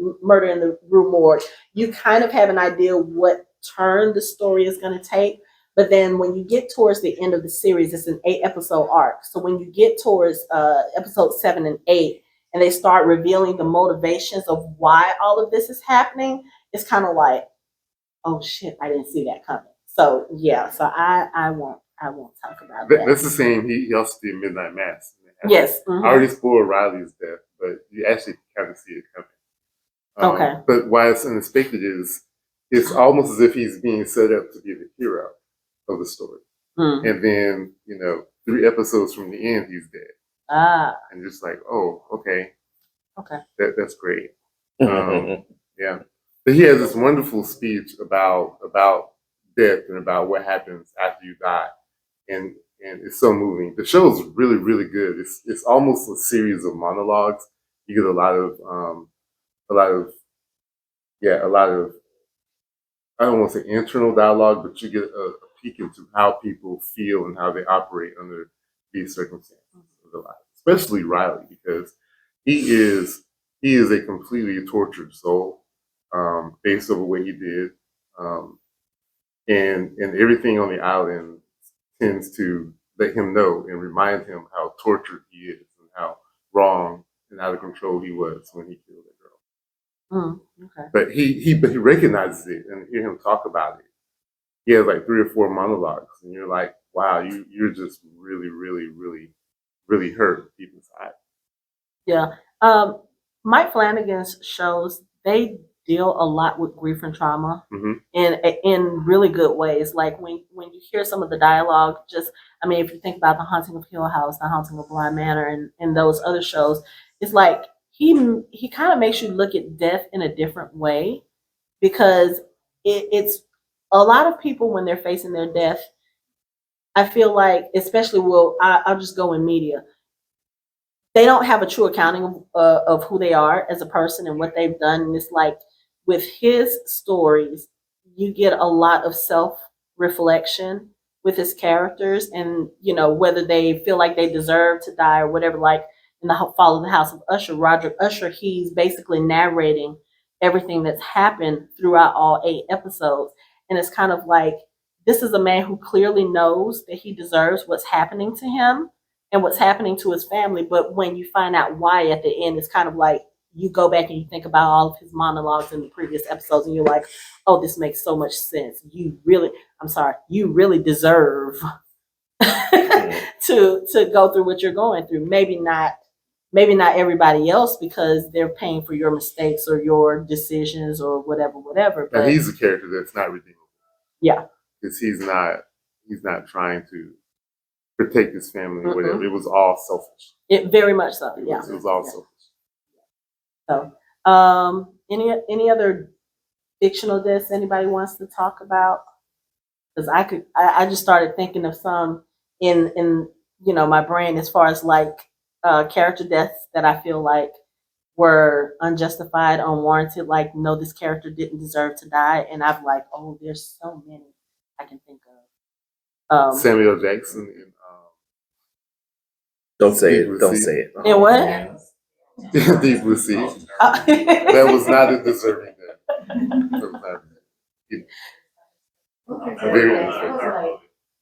in the Rue Morgue, you kind of have an idea what turn the story is going to take. But then when you get towards the end of the series, it's an 8-episode arc. So when you get towards episode 7 and 8, and they start revealing the motivations of why all of this is happening, it's kind of like, oh shit, I didn't see that coming. So yeah, so I won't talk about that. That's the same. He also did Midnight Mass. Yes. I already spoiled Riley's death, but you actually kind of see it coming. Okay. But why it's unexpected is it's almost as if he's being set up to be the hero of the story. And then, 3 episodes from the end, he's dead. And just like, oh, okay. That's great. Yeah. But he has this wonderful speech about death and about what happens after you die. And it's so moving. The show is really, really good. It's almost a series of monologues. You get a lot of I don't want to say internal dialogue, but you get a peek into how people feel and how they operate under these circumstances of their life. Especially Riley, because he is a completely tortured soul, based over what he did. and everything on the island tends to let him know and remind him how tortured he is and how wrong and out of control he was when he killed that girl. Okay. But he recognizes it, and hear him talk about it. He has like 3 or 4 monologues, and you're like, wow, you're just really, really, really, really hurt deep inside. Yeah. Mike Flanagan's shows, they deal a lot with grief and trauma in really good ways. Like when you hear some of the dialogue, just I mean, if you think about The Haunting of Hill House, The Haunting of Bly Manor, and those other shows, it's like he kind of makes you look at death in a different way because it's a lot of people when they're facing their death. I feel like, especially, I'll just go in media. They don't have a true accounting of who they are as a person and what they've done. And it's like with his stories, you get a lot of self reflection with his characters, and whether they feel like they deserve to die or whatever. Like in the Fall of the House of Usher, Roderick Usher, he's basically narrating everything that's happened throughout all 8 episodes, and it's kind of like this is a man who clearly knows that he deserves what's happening to him and what's happening to his family. But when you find out why at the end, it's kind of like you go back and you think about all of his monologues in the previous episodes, and you're like, oh, this makes so much sense. You really deserve to go through what you're going through. Maybe not everybody else, because they're paying for your mistakes or your decisions or whatever. But And he's a character that's not redeemable. Yeah. Because he's not trying to protect his family or whatever. It was all selfish. It very much so. Yeah. It was all selfish. So, any other fictional deaths anybody wants to talk about? Because I just started thinking of some in my brain as far as like character deaths that I feel like were unjustified, unwarranted. Like, no, this character didn't deserve to die, and I'm like, oh, there's so many I can think of. Samuel Jackson and Don't say it. Don't say it. And what? Deep Blue Sea. That was not a deserving death.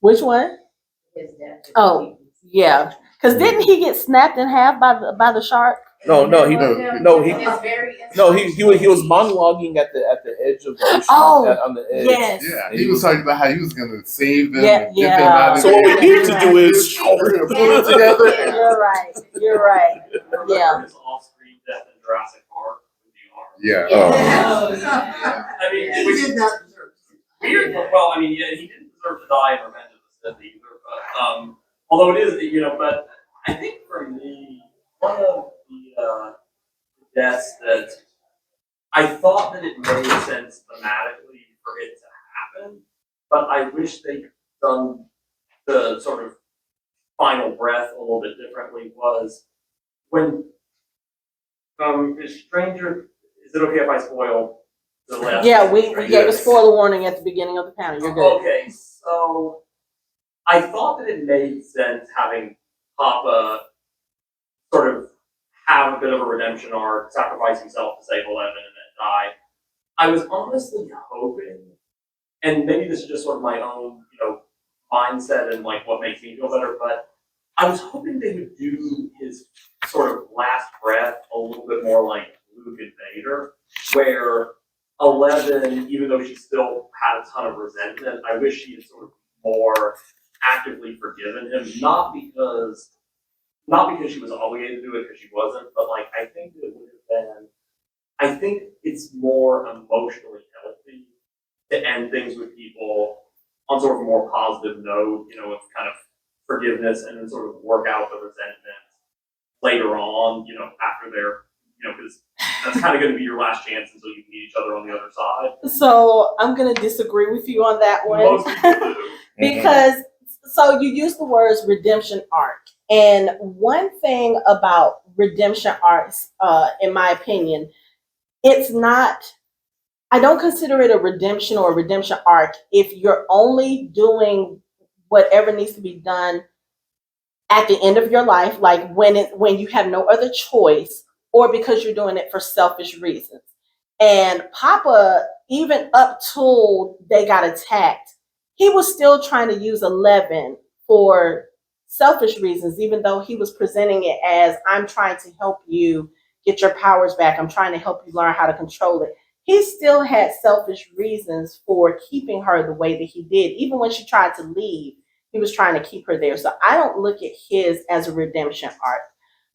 Which one? Oh, yeah. Because didn't he get snapped in half by the shark? He was monologuing at the edge of the ocean. Oh, on the edge. Yes. Yeah, he was talking about how he was going to save them. Yeah, and get them out of So there. what we need to do is pull it together. You're right. Yeah. His off-screen death in Jurassic Park. Yeah. I mean, he did not deserve to. Weird. Well, I mean, yeah, he didn't deserve to die in Revenge of the Sith either. But although it is, but I think for me, one of the deaths that I thought that it made sense thematically for it to happen, but I wish they'd done the sort of final breath a little bit differently, was when Stranger. Is it okay if I spoil the last? Yeah, we gave a spoiler warning at the beginning of the panel. You're good. Okay, so I thought that it made sense having Papa sort of have a bit of a redemption arc, sacrifice himself to save 11 and then die. I was honestly hoping, and maybe this is just sort of my own, mindset and like what makes me feel better, but I was hoping they would do his sort of last breath a little bit more like Luke and Vader, where 11, even though she still had a ton of resentment, I wish she had sort of more actively forgiven him, not because she was obligated to do it, because she wasn't, but like I think it would have been. I think it's more emotionally healthy to end things with people on sort of a more positive note, with kind of forgiveness, and then sort of work out the resentment later on, after they're, because that's kind of going to be your last chance until you meet each other on the other side. So I'm going to disagree with you on that one. Most people do. Because, so you use the words redemption arc. And one thing about redemption arcs, in my opinion, I don't consider it a redemption or a redemption arc if you're only doing whatever needs to be done at the end of your life, like when you have no other choice, or because you're doing it for selfish reasons. And Papa even up till they got attacked, he was still trying to use 11 for selfish reasons, even though he was presenting it as, I'm trying to help you get your powers back. I'm trying to help you learn how to control it. He still had selfish reasons for keeping her the way that he did. Even when she tried to leave, he was trying to keep her there. So I don't look at his as a redemption arc.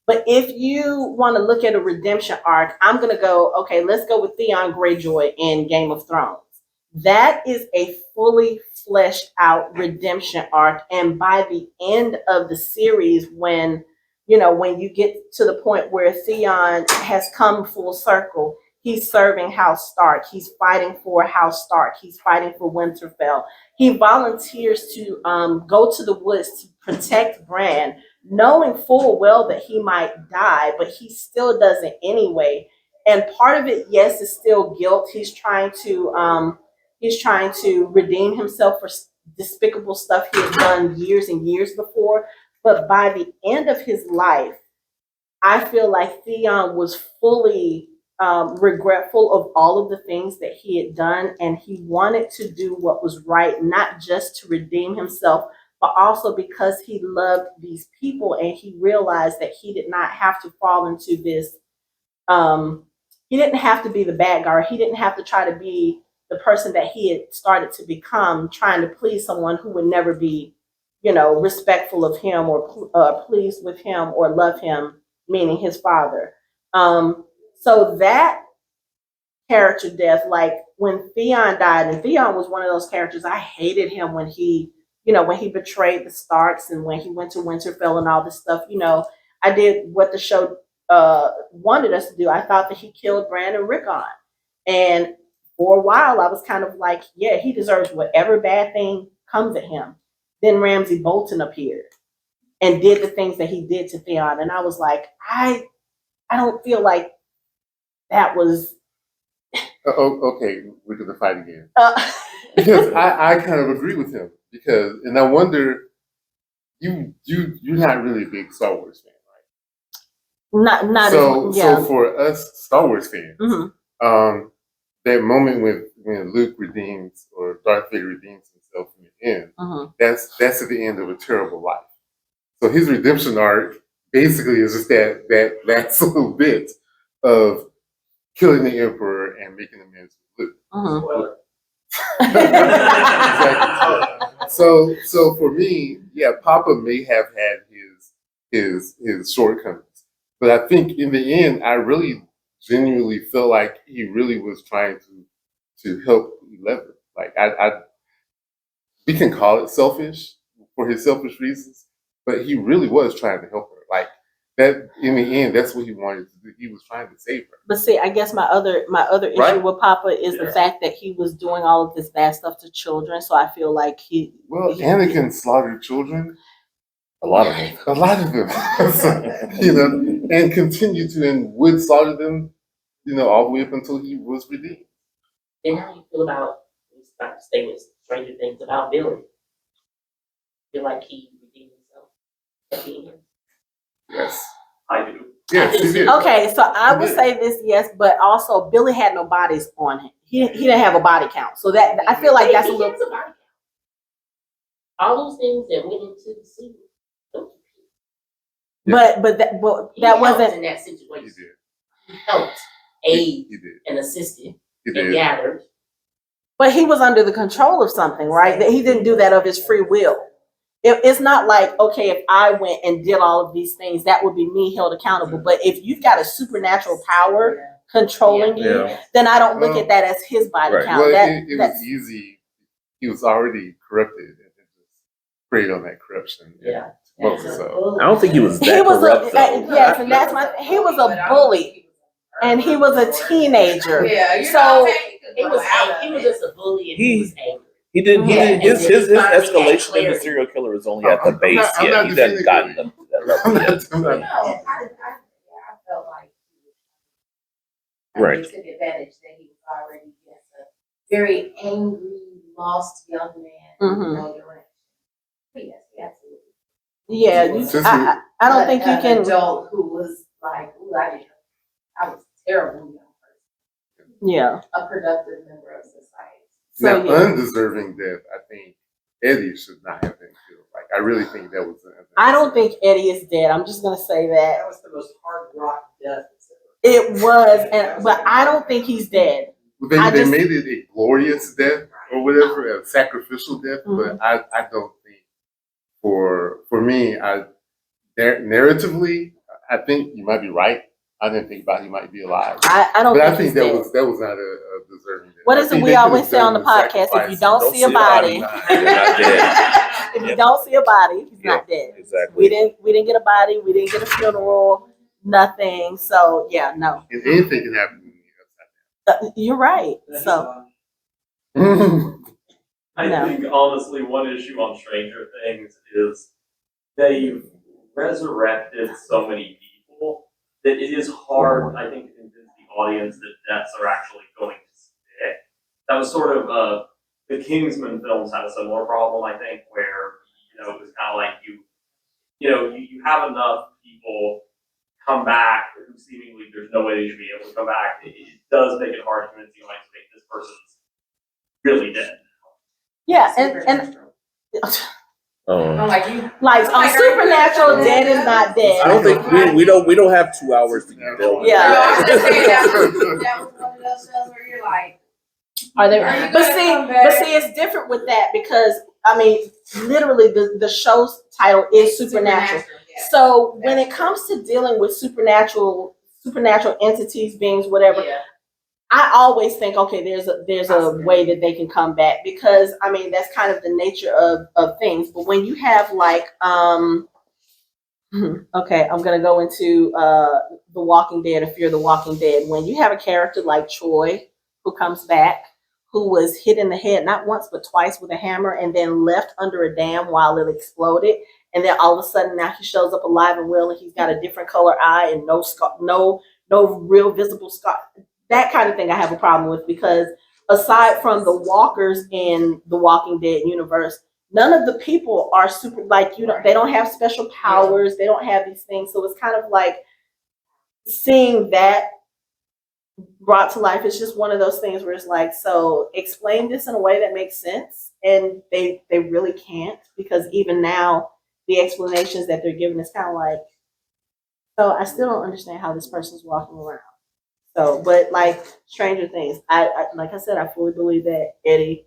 But if you want to look at a redemption arc, I'm going to go, okay, let's go with Theon Greyjoy in Game of Thrones. That is a fully fleshed out redemption arc. And by the end of the series, when you get to the point where Theon has come full circle, he's serving House Stark. He's fighting for House Stark. He's fighting for Winterfell. He volunteers to go to the woods to protect Bran, knowing full well that he might die, but he still does it anyway. And part of it, yes, is still guilt. He's trying to redeem himself for despicable stuff he had done years and years before. But by the end of his life, I feel like Theon was fully regretful of all of the things that he had done, and he wanted to do what was right, not just to redeem himself, but also because he loved these people and he realized that he did not have to fall into this. He didn't have to be the bad guy. He didn't have to try to be the person that he had started to become, trying to please someone who would never be, respectful of him or pleased with him or love him, meaning his father. So that character death, like when Theon died, and Theon was one of those characters, I hated him when he betrayed the Starks and when he went to Winterfell and all this stuff. I did what the show wanted us to do. I thought that he killed Bran and Rickon. And for a while, I was kind of like, yeah, he deserves whatever bad thing comes at him. Then Ramsay Bolton appeared and did the things that he did to Theon. And I was like, I don't feel like that was... Okay, we're going to fight again. Because I kind of agree with him. And I wonder, you're not really a big Star Wars fan, right? Not so, as, yeah. So for us Star Wars fans, that moment when Luke redeems, or Darth Vader redeems himself in the end, that's at the end of a terrible life. So his redemption arc basically is just that last little bit of killing the Emperor and making amends with Luke. Exactly. So for me, yeah, Papa may have had his shortcomings, but I think in the end, I really genuinely feel like he really was trying to help 11. Like we can call it selfish for his selfish reasons, but he really was trying to help her. Like that, in the end, that's what he wanted to do. He was trying to save her. But see, I guess my other issue with Papa is the fact that he was doing all of this bad stuff to children. So I feel like Anakin slaughtered children. A lot of them. A lot of them. And continued to and would slaughter them, all the way up until he was redeemed. And how do you feel about statements, Stranger Things about Billy? Feel like he redeemed himself at the end? Yes. I do. Yes, he did. Okay, so I would say this, yes, but also Billy had no bodies on him. He didn't have a body count, so that I feel like that's a little. All those things that went into the scene. But that wasn't in that situation. He helped, aid, and assisted, and gathered. But he was under the control of something, right? That he didn't do that of his free will. It's not like, okay, if I went and did all of these things, that would be me held accountable. But if you've got a supernatural power controlling you, then I don't look at that as his body count. Well, it was easy. He was already corrupted and just preyed on that corruption. Yeah. So I don't think he was that corrupt. Yes, and that's he was a bully, and he was a teenager. Yeah, so he was just a bully, and he was angry. He didn't. His escalation into serial killer is only at the base. He hasn't gotten them to that level yet. I felt like Right. he took advantage that he was already just a very angry, lost young man. No direction. Yes, absolutely. Yeah, I don't think you can. An adult who was like, I was a terrible young person. Yeah. a productive member of society. So Now, undeserving death, I think Eddie should not have been killed. Like, I really think that was. I don't think Eddie is dead. I'm just gonna say that. That was the most hard rock death. It was, but I don't think he's dead. They made it a glorious death or whatever, a sacrificial death, but I don't think for me, narratively, I think you might be right. I didn't think about he might be alive. I don't. But think I think he's that dead. was not a deserving death. What is it we always say on the podcast? If you don't see a body, you're not dead. if you don't see a body, he's not dead. Exactly. We didn't get a body. We didn't get a funeral. Nothing. So yeah, no. If anything can happen to me, You're right. So I No. think honestly, one issue on Stranger Things is they've resurrected so many people that it is hard, I think, to convince the audience that deaths are actually going to stick. That was sort of the Kingsman films had a similar problem, I think, where it was kind of like you have enough people come back who seemingly there's no way they should be able to come back. It does make it hard to convince the audience to think this person's really dead. yeah, and I'm like, you. like on Supernatural, dead is not dead. I don't think we don't have 2 hours to get there. Yeah. I was gonna say that was one of those shows where you're like, Are they? Are you But gonna see, come back? it's different with that because I mean, literally, the show's title is Supernatural. yeah. So when it comes to dealing with supernatural entities, beings, whatever, Yeah. I always think, okay, there's a way that they can come back because I mean that's kind of the nature of things. But when you have like okay, I'm gonna go into The Walking Dead, or Fear the Walking Dead. When you have a character like Troy who comes back, who was hit in the head not once but twice with a hammer and then left under a dam while it exploded, and then all of a sudden now he shows up alive and well and he's got a different color eye and no scar, no real visible scar. That kind of thing I have a problem with because aside from the walkers in the Walking Dead universe, none of the people are super like they don't have special powers, they don't have these things. So it's kind of like seeing that brought to life. It's just one of those things where it's like, so explain this in a way that makes sense. And they really can't, because even now the explanations that they're giving is kind of like, so I still don't understand how this person's walking around. So, but like Stranger Things, I like I said, I fully believe that Eddie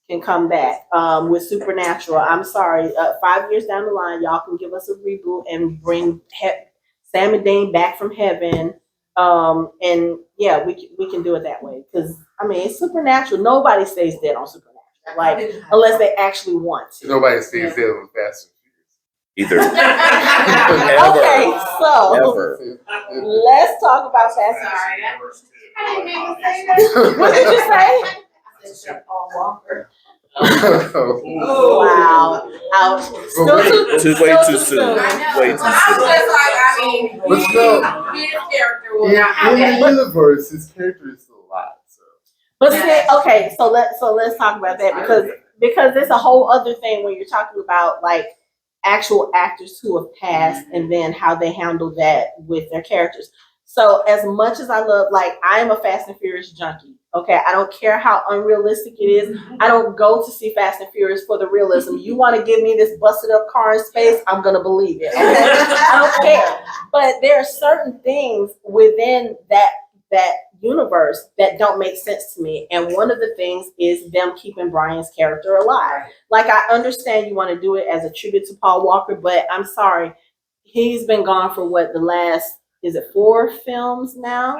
can come back. With Supernatural, I'm sorry, 5 years down the line, y'all can give us a reboot and bring Sam and Dean back from heaven. And yeah, we can do it that way because I mean it's Supernatural. Nobody stays dead on Supernatural, like unless they actually want to. nobody stays dead on Fast and Either. Okay, so Ever. let's talk about Fast and Sorry, Furious. I didn't even say that. What did you say? I said Paul Walker. Furious. Wow, ouch. Still Way too soon. I know. Way too But I'm soon. just like, I mean, But his character will not have In that. the universe, his character is still alive. So But see, okay, so let's talk about that because it's a whole other thing when you're talking about like actual actors who have passed and then how they handle that with their characters. So as much as I love, like I am a Fast and Furious junkie. Okay, I don't care how unrealistic it is. I don't go to see Fast and Furious for the realism. You want to give me this busted up car in space, I'm gonna believe it. Okay? I don't care. But there are certain things within that universe that don't make sense to me. And one of the things is them keeping Brian's character alive. Like I understand you want to do it as a tribute to Paul Walker, but I'm sorry, he's been gone for what, the last, is it 4 films now?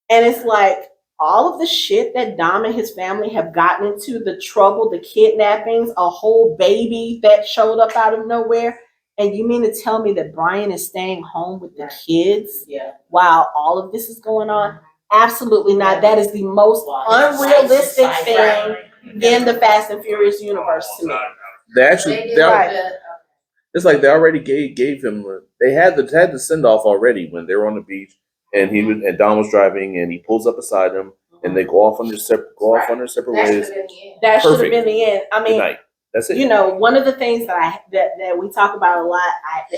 And it's like all of the shit that Dom and his family have gotten into, the trouble, the kidnappings, a whole baby that showed up out of nowhere. And you mean to tell me that Brian is staying home with the kids while all of this is going on? Absolutely not. That is the most unrealistic thing in the Fast and Furious universe to me. They actually, it's like they already gave him. They had the send off already when they were on the beach, and and Don was driving, and he pulls up beside him, and they go off on their separate ways. That should have been the end. I Good mean, night. That's it. you know, one of the things that that we talk about a lot,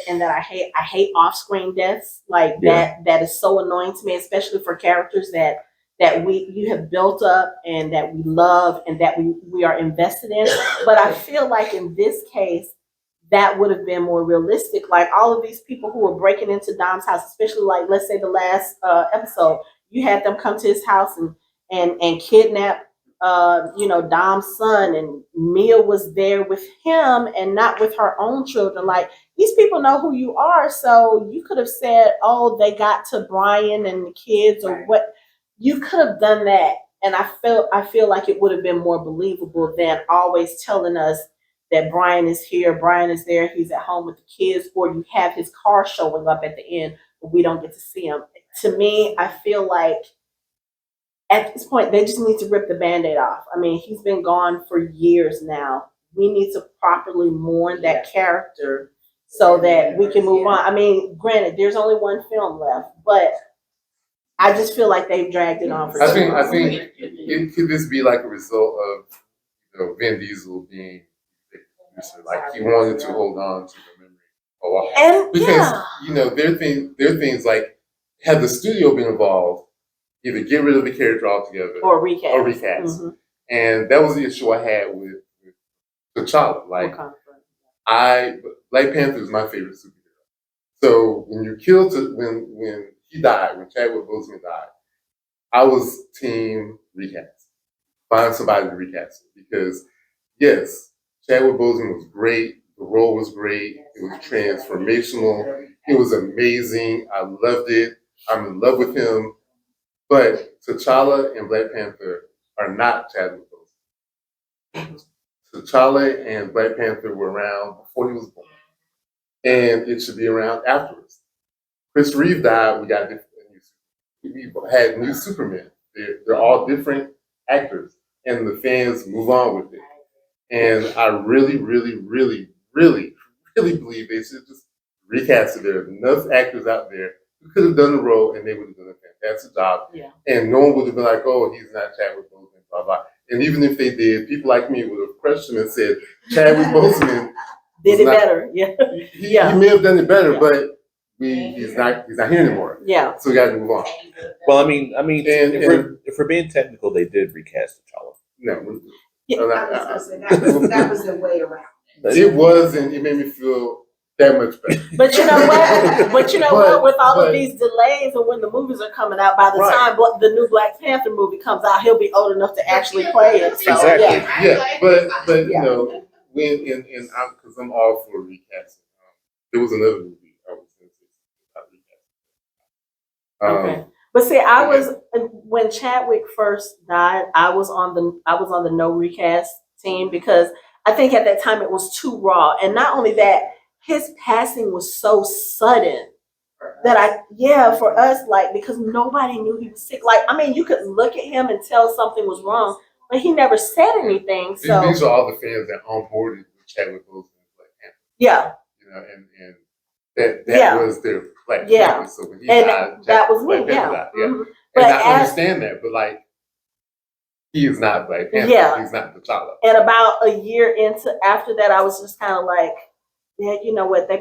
and that I hate off-screen deaths. Like that is so annoying to me, especially for characters that you have built up and that we love and that we are invested in. But I feel like in this case, that would have been more realistic. Like all of these people who were breaking into Dom's house, especially like let's say the last episode, you had them come to his house and kidnap Dom's son, and Mia was there with him and not with her own children. Like these people know who you are, so you could have said, "Oh, they got to Brian and the kids," or what. You could have done that, and I feel like it would have been more believable than always telling us that Brian is here, Brian is there, he's at home with the kids, or you have his car showing up at the end, but we don't get to see him. To me, I feel like at this point, they just need to rip the Band-Aid off. I mean, he's been gone for years now. We need to properly mourn that character so that we can move on. I mean, granted, there's only one film left, but I just feel like they've dragged it on for I so think long. could this be like a result of Vin Diesel being the producer? Like he wanted to hold on to the memory a while. And Because there are things like had the studio been involved, either get rid of the character altogether or recast. Mm-hmm. And that was the issue I had with T'Challa. Like Black Panther is my favorite superhero. So when when he died, when Chadwick Boseman died, I was team recast. Find somebody to recast it because yes, Chadwick Boseman was great. The role was great. It was transformational. It was amazing. I loved it. I'm in love with him. But T'Challa and Black Panther are not Chadwick Boseman. T'Challa and Black Panther were around before he was born, and it should be around afterwards. Chris Reeve died. We had new Supermen. They're all different actors, and the fans move on with it. And I really, really, really, really, really believe they should just recast it. There are enough actors out there who could have done the role, and they would have done a fantastic job. Yeah. And no one would have been like, "Oh, he's not Chadwick Boseman," blah blah. And even if they did, people like me would have questioned and said, "Chadwick Boseman did it better." Yeah. He may have done it better, but he's not here anymore. Yeah. So we got to move on. Well, I mean, if we're being technical, they did recast T'Challa. No, Yeah. I was gonna say, that was the way around. it was, and it made me feel that much better. But you know what? What? With all of these delays and when the movies are coming out, by the time the new Black Panther movie comes out, he'll be old enough to actually play it. So, Exactly. Yeah, but you know, when because I'm all for recasting. There was another movie I was going to say about recasting. Okay. But see, I was when Chadwick first died, I was on the no recast team because I think at that time it was too raw, and not only that, his passing was so sudden that for us, like, because nobody knew he was sick. Like, I mean, you could look at him and tell something was wrong, but he never said anything. So these are all the fans that onboarded with Chadwick Boseman and Black Panther. Yeah. You know, and that was their Black Panther. So when he died, that was me. Died. Mm-hmm. And I understand that, but like, he is not Black Panther. Yeah. He's not T'Challa. And about a year after that, I was just kind of like, yeah, you know what? They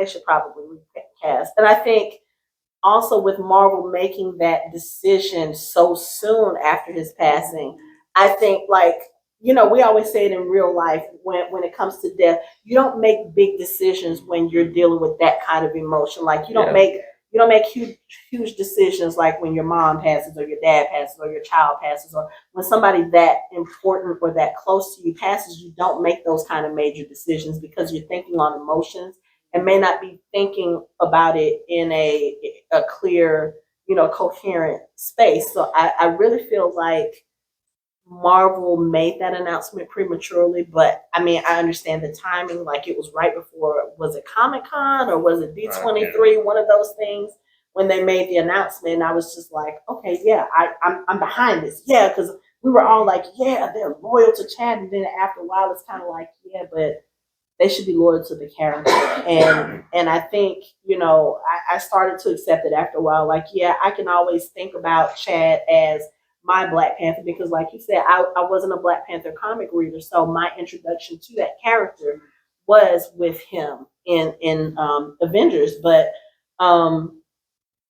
should probably recast. And I think also with Marvel making that decision so soon after his passing, I think we always say it in real life when it comes to death, you don't make big decisions when you're dealing with that kind of emotion. Like you don't make huge decisions like when your mom passes or your dad passes or your child passes or when somebody that important or that close to you passes. You don't make those kind of major decisions because you're thinking on emotions and may not be thinking about it in a clear, coherent space. So I really feel like Marvel made that announcement prematurely, but I mean, I understand the timing. Like it was right before, was it Comic-Con or was it D23? One of those things when they made the announcement. And I was just like, okay, yeah, I'm behind this. Yeah, because we were all like, yeah, they're loyal to Chad. And then after a while, it's kind of like, yeah, but they should be loyal to the character. And I think, I started to accept it after a while. Like, yeah, I can always think about Chad as my Black Panther because, like you said, I wasn't a Black Panther comic reader, so my introduction to that character was with him in Avengers. But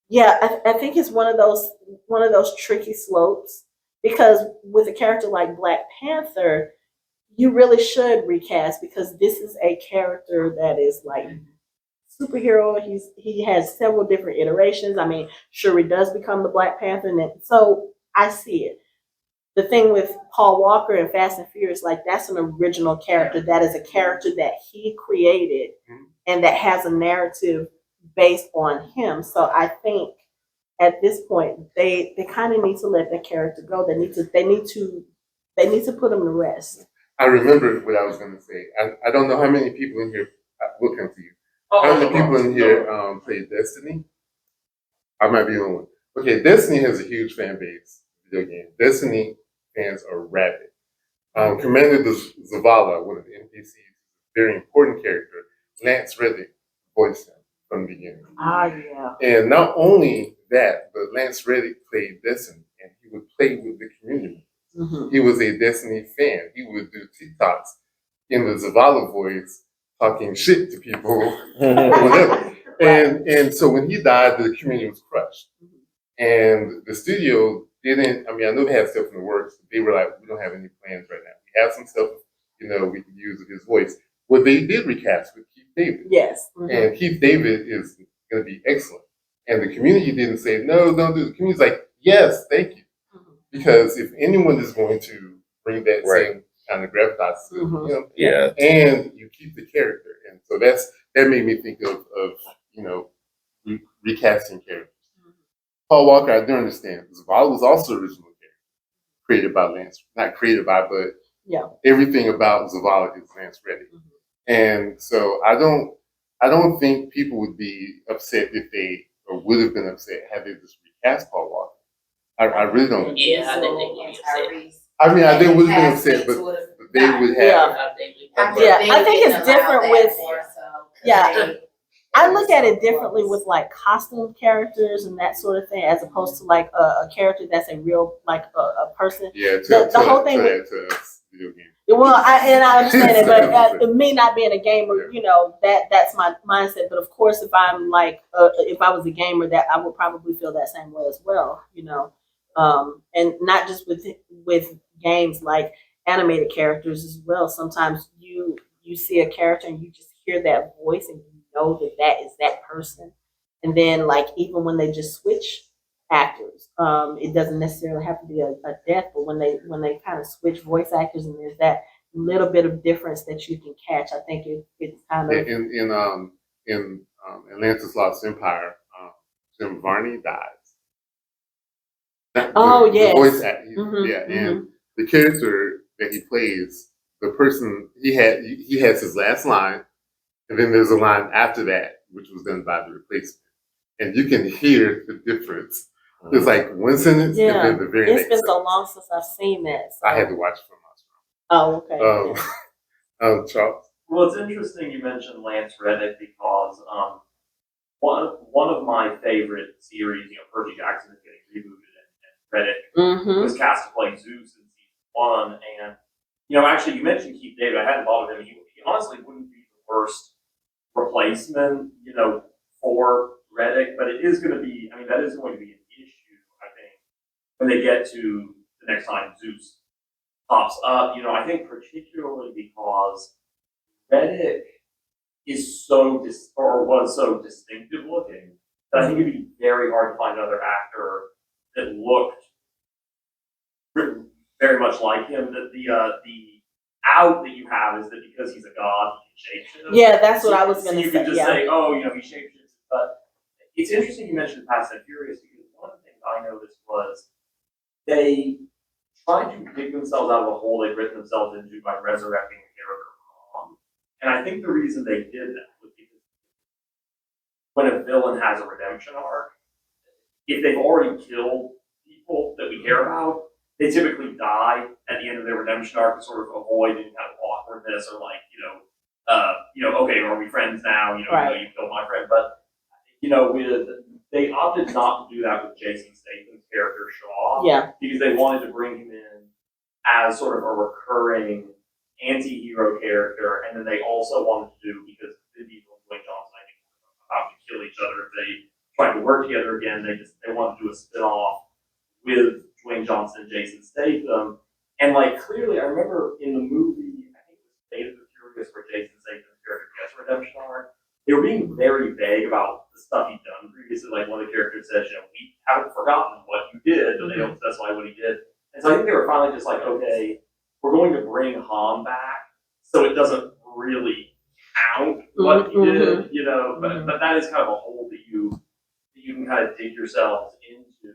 Yeah, I think it's one of those tricky slopes because with a character like Black Panther, you really should recast because this is a character that is like superhero. He has several different iterations. I mean, Shuri does become the Black Panther, and so I see it. The thing with Paul Walker and Fast and Furious, like that's an original character. That is a character that he created and that has a narrative based on him. So I think at this point they kind of need to let that character go. They need to put him to rest. I remember what I was going to say. I don't know how many people in here, we'll come to you. How many people in here played Destiny? I might be the only one. Okay, Destiny has a huge fan base, video game. Destiny fans are rabid. Commander Zavala, one of the NPCs, very important character, Lance Reddick voiced him from the beginning. Ah, yeah. And not only that, but Lance Reddick played Destiny, and he would play with the community. Mm-hmm. He was a Destiny fan. He would do TikToks in the Zavala voice, talking shit to people or whatever. And so when he died, the community was crushed. And the studio didn't, I mean, I know they had stuff in the works, but they were like, we don't have any plans right now. We have some stuff, we can use with his voice. Well, they did recast with Keith David. Yes. Mm-hmm. And Keith David is going to be excellent. And the community didn't say, no, don't do it. The community's like, yes, thank you. Mm-hmm. Because if anyone is going to bring that same kind of gravitas to him, and you keep the character. And so that made me think of recasting characters. Paul Walker, I do understand. Zavala was also original character, created by Lance. Not created by, but everything about Zavala is Lance Reddick. Mm-hmm. And so I don't think people would be upset if they, or would have been upset had they just recast Paul Walker. I really don't. Yeah, I think they would be upset. I mean, they would have been upset, but they would have. I think it's different with. I look at it differently with like costume characters and that sort of thing, as opposed to like a character that's a real like a person. Yeah, the whole thing. Video game. Well, I understand it, but me not being a gamer, that's my mindset. But of course, if I'm like, if I was a gamer, that I would probably feel that same way as well. And not just with games, like animated characters as well. Sometimes you see a character and you just hear that voice and you know that is that person. And then like even when they just switch actors, it doesn't necessarily have to be a death, but when they kind of switch voice actors and there's that little bit of difference that you can catch, I think it's kind of in Atlantis Lost Empire, Jim Varney dies. Yes. The voice actor, and the character that he plays, the person he has his last line, and then there's a line after that, which was done by the replacement. And you can hear the difference. It's like one sentence and then the very next. It's been so long since I've seen that. So. I had to watch it from Oh, okay. Charles? Well, it's interesting you mentioned Lance Reddick because one of my favorite series, Percy Jackson is getting rebooted, and Reddick was cast to play Zeus in season 1. And, actually, you mentioned Keith David. I hadn't thought of him. He honestly wouldn't be the worst replacement, for Reddick, but it is going to be, that is going to be an issue, I think, when they get to the next time Zeus pops up. I think particularly because Reddick is was so distinctive looking that I think it'd be very hard to find another actor that looked very much like him. That the out that you have is that because he's a god, he can shapeshift. Yeah, that's what I was going to say. You can just say, he shapeshifts. But it's interesting you mentioned Fast and Furious because one of the things I noticed was they tried to dig themselves out of a hole they'd written themselves into by resurrecting a character. And I think the reason they did that was because when a villain has a redemption arc, if they've already killed people that we care about, they typically die at the end of their redemption arc to sort of avoid any kind of awkwardness or like, okay, are we friends now? You killed my friend. But, they opted not to do that with Jason Statham's character, Shaw. Yeah. Because they wanted to bring him in as sort of a recurring anti-hero character. And then they also wanted to do, because Vin Diesel and Dwayne Johnson, I think, were about to kill each other if they trying to work together again. They wanted to do a spin-off with Dwayne Johnson and Jason Statham. And like clearly I remember in the movie, I think it was Fate of the Furious where Jason Statham's character gets redemption arc, they were being very vague about the stuff he'd done previously. Like one of the characters says, we haven't forgotten what you did, but they don't specify what he did. And so I think they were finally just like, okay, we're going to bring Han back so it doesn't really count what he did, but that is kind of a hole that you can kind of dig yourselves into.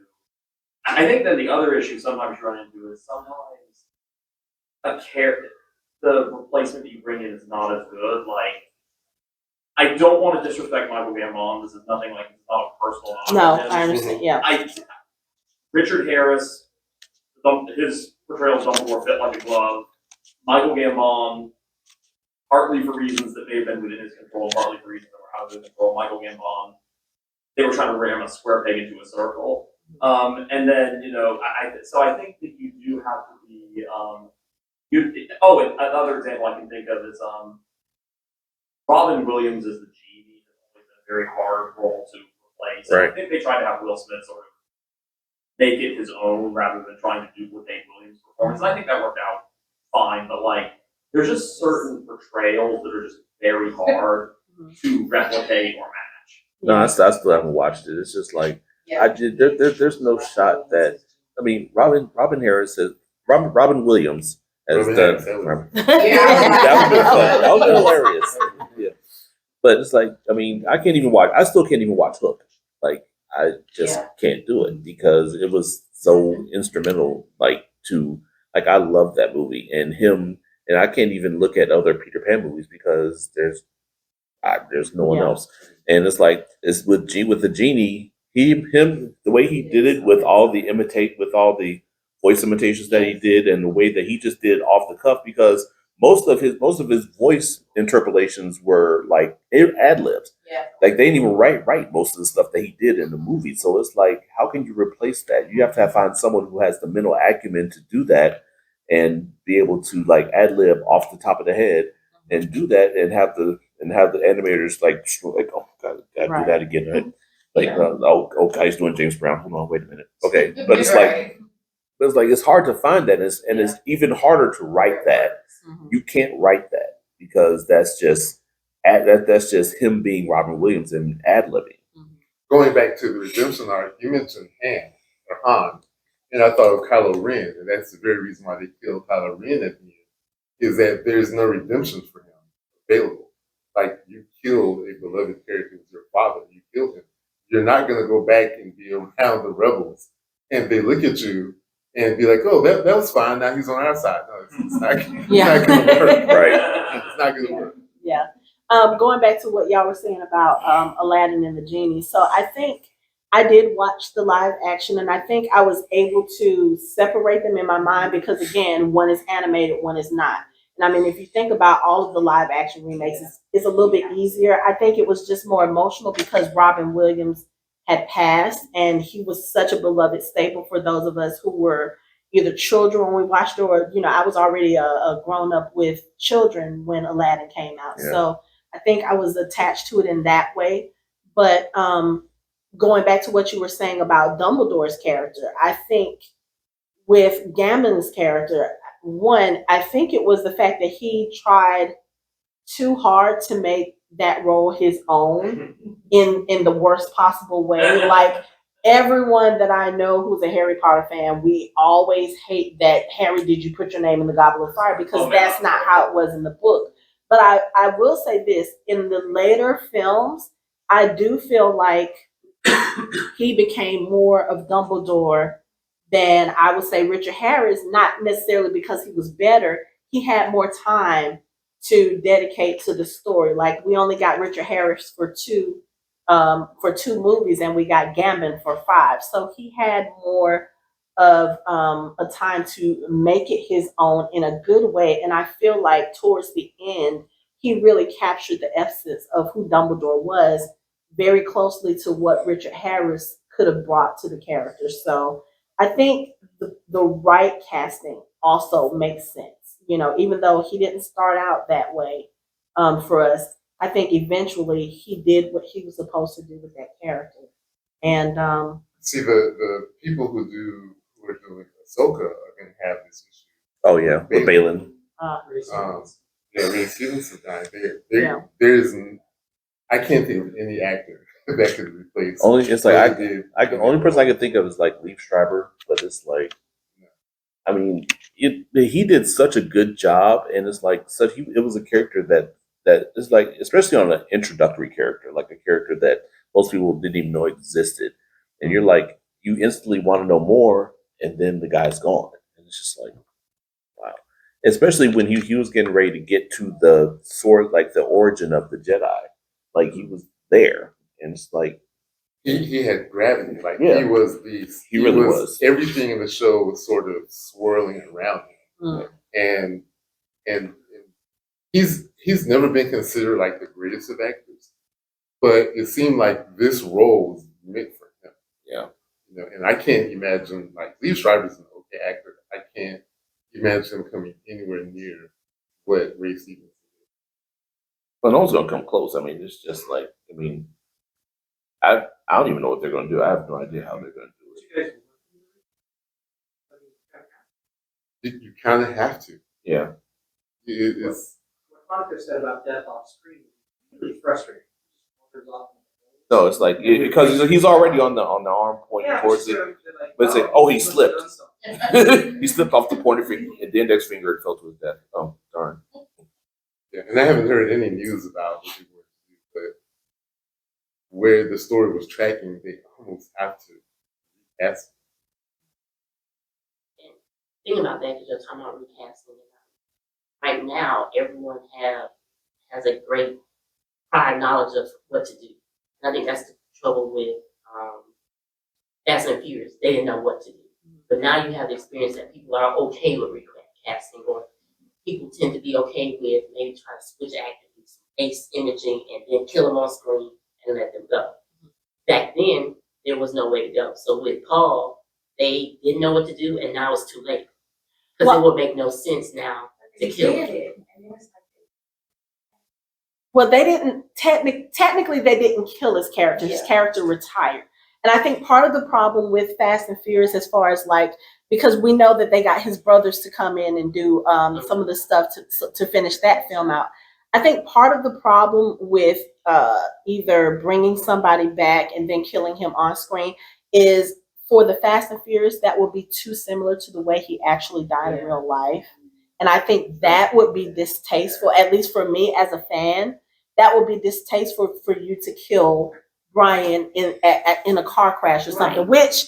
I think that the other issue sometimes you run into is sometimes the replacement that you bring in is not as good. Like, I don't want to disrespect Michael Gambon. This is nothing like, it's not a personal No, honor. I understand. Yeah. Richard Harris, his portrayal of Dumbledore fit like a glove. Michael Gambon, partly for reasons that may have been within his control, partly for reasons that were out of his control. Michael Gambon, they were trying to ram a square peg into a circle. And then, so I think that you do have to be, and another example I can think of is Robin Williams as the genie has always been a very hard role to replace. Right. I think they tried to have Will Smith sort of make it his own rather than trying to duplicate Williams' performance. And I think that worked out fine, but like, there's just certain portrayals that are just very hard to replicate or match. No, I still haven't watched it. It's just like there's no shot that Robin Williams has done. That would be fun. That would be hilarious. Yeah, but it's like I still can't even watch Hook. Like I just can't do it because it was so instrumental. I love that movie and him, and I can't even look at other Peter Pan movies because there's no one else. And it's like it's with the genie, the way he did it with all the voice imitations that he did and the way that he just did off the cuff, because most of his voice interpolations were like ad libs. Yeah. Like they didn't even write most of the stuff that he did in the movie. So it's like, how can you replace that? You have to find someone who has the mental acumen to do that and be able to like ad lib off the top of the head and do that and have the animators like oh god, gotta do that again, right? Like guy's doing James Brown. Hold on, wait a minute. Okay, but it's like it's hard to find that, and it's even harder to write that. You can't write that because that's just him being Robin Williams and ad libbing. Going back to the redemption arc, you mentioned Han, and I thought of Kylo Ren, and that's the very reason why they killed Kylo Ren at the end, is that there's no redemption for him available. Like, you killed a beloved character with your father, you killed him. You're not going to go back and be around the rebels, and they look at you and be like, "Oh, that was fine. Now he's on our side." No, it's not going to work, right? It's not going to work. Yeah. Going back to what y'all were saying about Aladdin and the Genie. So I think I did watch the live action, and I think I was able to separate them in my mind because, again, one is animated, one is not. And I mean, if you think about all of the live action remakes, it's a little bit easier. I think it was just more emotional because Robin Williams had passed, and he was such a beloved staple for those of us who were either children when we watched it, or I was already a grown up with children when Aladdin came out. Yeah. So I think I was attached to it in that way. But going back to what you were saying about Dumbledore's character, I think with Gambon's character, one, I think it was the fact that he tried too hard to make that role his own in the worst possible way. Like, everyone that I know who's a Harry Potter fan, we always hate that, Harry, did you put your name in the Goblet of Fire? Because that's not how it was in the book. But I will say this, in the later films, I do feel like he became more of Dumbledore than, I would say, Richard Harris, not necessarily because he was better. He had more time to dedicate to the story. Like, we only got Richard Harris for two movies, and we got Gambon for 5. So he had more of a time to make it his own in a good way. And I feel like towards the end, he really captured the essence of who Dumbledore was very closely to what Richard Harris could have brought to the character. So I think the right casting also makes sense. Even though he didn't start out that way for us, I think eventually he did what he was supposed to do with that character. And See, the people who are doing Ahsoka are going to have this issue. Oh yeah, with Balin. Yeah, Ray Stevenson died. Yeah. I can't think of any actor that could replace. Only it's like what he did. only person I could think of is like Leaf Schreiber, but it's like, I mean, he did such a good job, and it's like it was a character that is like, especially on an introductory character, like a character that most people didn't even know existed, and you're like, you instantly want to know more, and then the guy's gone, and it's just like, wow. Especially when he was getting ready to get to the sword, like the origin of the Jedi, like he was there, and it's like he had gravity. Like Yeah. he really was. was. Everything in the show was sort of swirling around him, mm, and he's never been considered like the greatest of actors, but it seemed like this role was meant for him. Yeah. You know, and I can't imagine, like, Lee Schreiber's an okay actor. I can't imagine him coming anywhere near what Ray Stevenson did. But no one's gonna come close. I mean, it's just like, I mean, I don't even know what they're gonna do. I have no idea how they're gonna do it. You kind of have to. Yeah. It's What Monica said about death off screen is really frustrating. No, it's like because he's already on the arm pointing towards it, but it's like, oh, he slipped. He slipped off the pointer finger, the index finger, and fell to his death. Oh, darn. yeah, and I haven't heard any news about what people were to do, but where the story was tracking, they almost have to ask. Think about that because you're talking about recasting. Right now, everyone has a great prior knowledge of what to do. And I think that's the trouble with Fast and Furious. They didn't know what to do. But now you have the experience that people are okay with recasting, or people tend to be okay with maybe trying to switch actors, ace imaging, and then kill them on screen and let them go. Back then, there was no way to go. So with Paul, they didn't know what to do, and now it's too late. Because it would make no sense now to kill him. well, they didn't technically they didn't kill his character. His Yeah. character retired. And I think part of the problem with Fast and Furious, as far as like, because we know that they got his brothers to come in and do some of the stuff to finish that film out. I think part of the problem with either bringing somebody back and then killing him on screen is for the Fast and Furious, that would be too similar to the way he actually died in real life. And I think that would be distasteful, at least for me as a fan. That would be distasteful for you to kill Brian in a car crash or something, Right. which,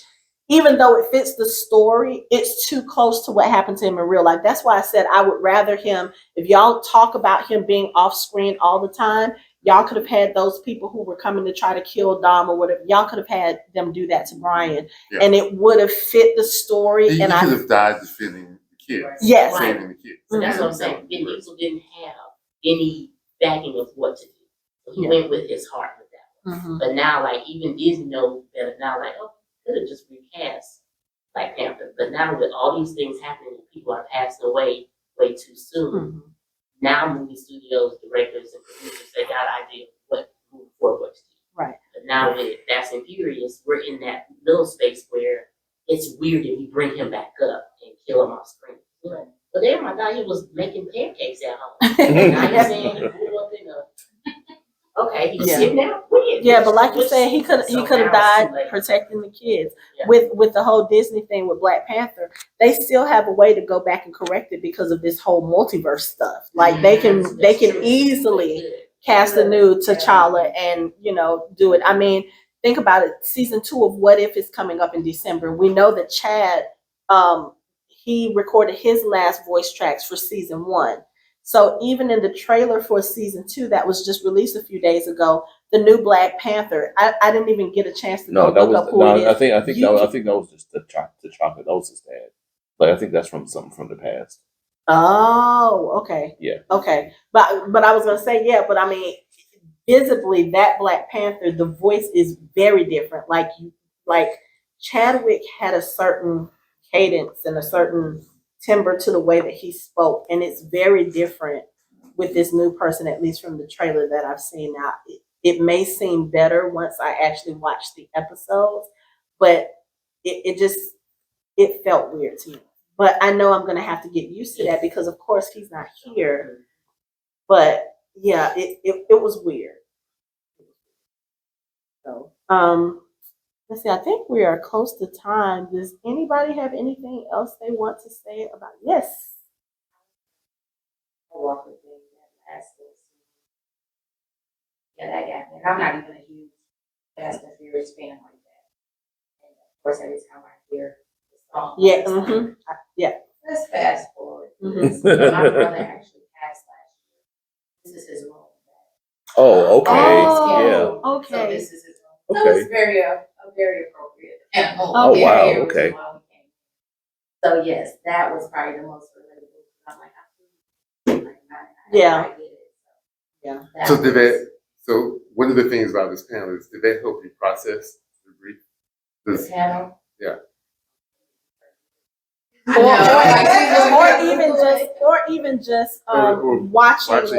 even though it fits the story, it's too close to what happened to him in real life. That's why I said I would rather him, if y'all talk about him being off screen all the time, y'all could have had those people who were coming to try to kill Dom or whatever, y'all could have had them do that to Brian. Yeah. And it would have fit the story. He and could have died defending the kids. Yes. Saving the kids. So that's what I'm saying. Vin Diesel didn't have any backing of what to do. So he went with his heart with that. Mhm. But now, like, even Disney knows better now, like, oh, could have just recast Black Panther. But now with all these things happening, people are passing away way too soon. Mhm. Now movie studios, directors, and producers, they got an idea of what moving forward what to do. Right. But now with Fast and Furious, we're in that little space where it's weird if you bring him back up and kill him off screen. Right. But there, my guy, he was making pancakes at home. And now you're saying he blew up in a. Okay, he's Yeah. sick now. Weird. Yeah, but like you said, he could So have now it's died too late. protecting the kids. Yeah. With the whole Disney thing with Black Panther, they still have a way to go back and correct it because of this whole multiverse stuff. Like they can easily cast a new T'Challa and do it. I mean, think about it. Season 2 of What If is coming up in December. We know that Chad, he recorded his last voice tracks for season 1. So even in the trailer for season 2 that was just released a few days ago, the new Black Panther, I didn't even get a chance to go look up who it is. I think that was just the chocolate. That was his dad. But I think that's from something from the past. Oh, okay. Yeah. Okay. But I was gonna say, yeah, but I mean, visibly that Black Panther, the voice is very different. Like Chadwick had a certain cadence and a certain timbre to the way that he spoke, and it's very different with this new person, at least from the trailer that I've seen now. it may seem better once I actually watch the episodes, but it felt weird to me. But I know I'm gonna have to get used to that because of course he's not here. But yeah, it was weird. So let's see, I think we are close to time. Does anybody have anything else they want to say about yes? Walk with me, that last little scene. Yeah, that got me. And I'm not even a huge Fast and Furious fan like that. And of course, every time I hear the song, Yeah, yeah. Let's fast forward. Mhm. My brother actually passed last year. This is his role. Oh, okay. Oh, So okay. this is his role. So Okay. it's very very appropriate. And Oh, very wow, original okay. while we came. So yes, that was probably the most relatable. I'm like, Yeah. I get it. Yeah. So so one of the things about this panel is, did that help you process the grief? The panel? Yeah. Or even just Or watching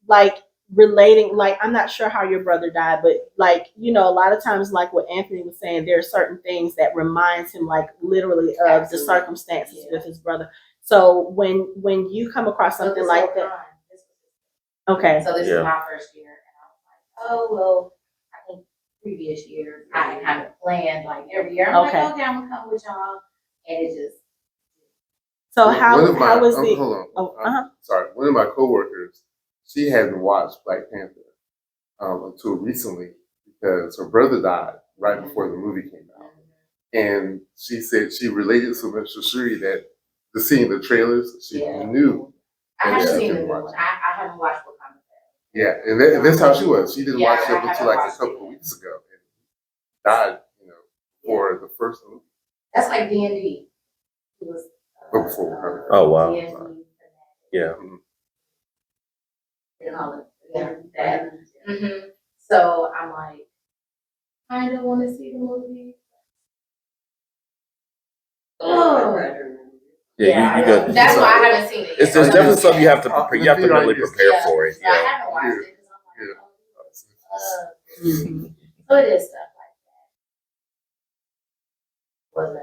like relating, like I'm not sure how your brother died, but like, you know, a lot of times like what Anthony was saying, there are certain things that reminds him like literally of the circumstances with his brother. So when you come across something like that. Okay. So this is my first year and I was like, oh well, I think previous years I had kind of planned like every year. I'm like, okay, I'm gonna come with y'all. And it just So how was the hold on. Sorry. One of my coworkers, she hadn't watched Black Panther until recently because her brother died right before the movie came out. And she said she related so much to Shuri that seeing the trailers, she knew. I haven't seen the new one. I haven't watched Wakanda. Yeah, and that's how she was. She didn't watch it until like a couple of weeks ago and died, for the first movie. That's like D&D. It was before her. Oh, wow. D&D. Yeah. So I'm like, I don't want to see the movie. Oh. Yeah, you got. That's why I haven't seen it. It's there's definitely something you have to prepare. You have to really prepare for it. So I haven't watched it because I'm like, so it is stuff like that. Wasn't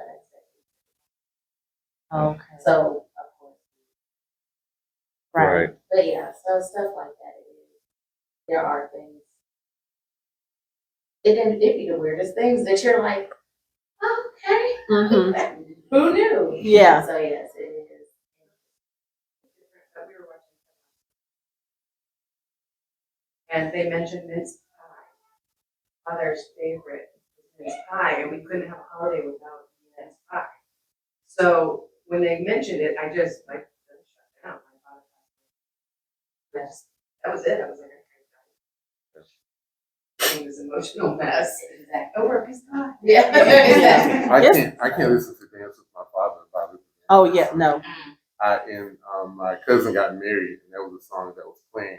unexpected. Okay. So of course. Right. But yeah, so stuff like that. There are things. It'd be the weirdest things that you're like, okay. Mm-hmm. Who knew? Yeah. So yes, it is. And they mentioned mince pie. Mother's favorite is mince pie, and we couldn't have a holiday without mince pie. So when they mentioned it, I just like shut down. That was it. I was like, it was an emotional mess. Exactly. Over a piece of pie. Yeah. Exactly. I can't listen to Dance with my father. Oh yeah, no. My cousin got married, and that was a song that was playing.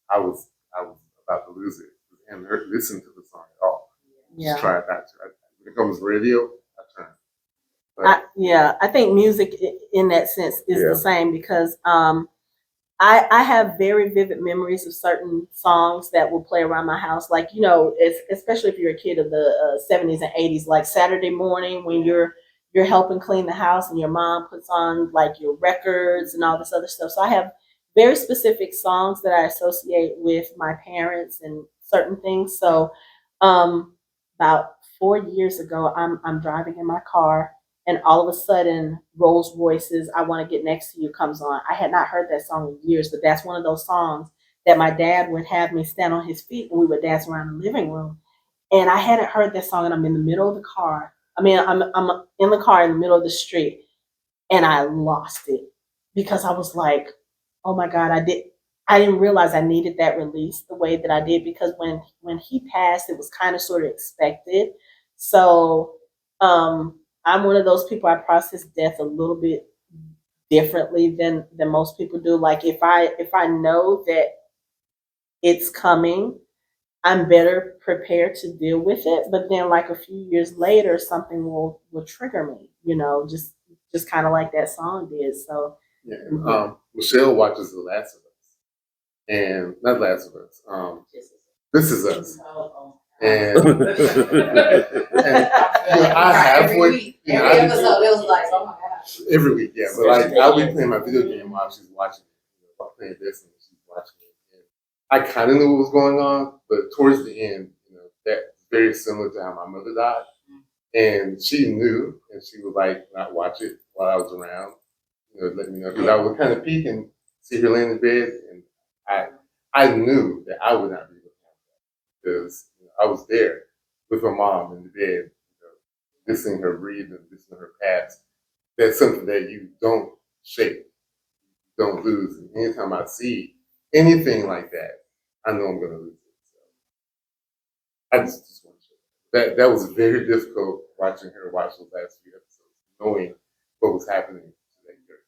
I was about to lose it and listen to the song at all. Yeah. Just try not to. When it comes to radio, I turn. I think music in that sense is the same because I have very vivid memories of certain songs that will play around my house. Like, especially if you're a kid of the 70s and 80s, like Saturday morning when you're helping clean the house and your mom puts on like your records and all this other stuff. So I have very specific songs that I associate with my parents and certain things. So about 4 years ago, I'm driving in my car and all of a sudden Rolls Royce's I Want to Get Next to You comes on. I had not heard that song in years, but that's one of those songs that my dad would have me stand on his feet and we would dance around the living room. And I hadn't heard that song and I'm in the middle of the car. I'm in the car in the middle of the street and I lost it because I was like, oh my God, I didn't realize I needed that release the way that I did because when he passed, it was kind of sort of expected. So I'm one of those people, I process death a little bit differently than most people do. Like if I know that it's coming, I'm better prepared to deal with it. But then like a few years later, something will trigger me, just kind of like that song did. So yeah. Michelle watches The Last of Us. and not Last of Us. This Is Us. And, And I have every one. week, You know, every I do- episode, it was like, oh my gosh. Every week, yeah. But like, I'll be playing my video game while she's watching it. While playing this and she's watching it. And I kind of knew what was going on, but towards the end, that's very similar to how my mother died. And she knew, and she would like not watch it while I was around. Let me know because I would kind of peek and see her laying in bed, and I knew that I would not be able to have that because I was there with my mom in the bed, listening to her breathe and listening to her pass. That's something that you don't shake, don't lose. And anytime I see anything like that, I know I'm going to lose it. So I just want to share that was very difficult watching her watch those last few episodes, knowing what was happening to that character.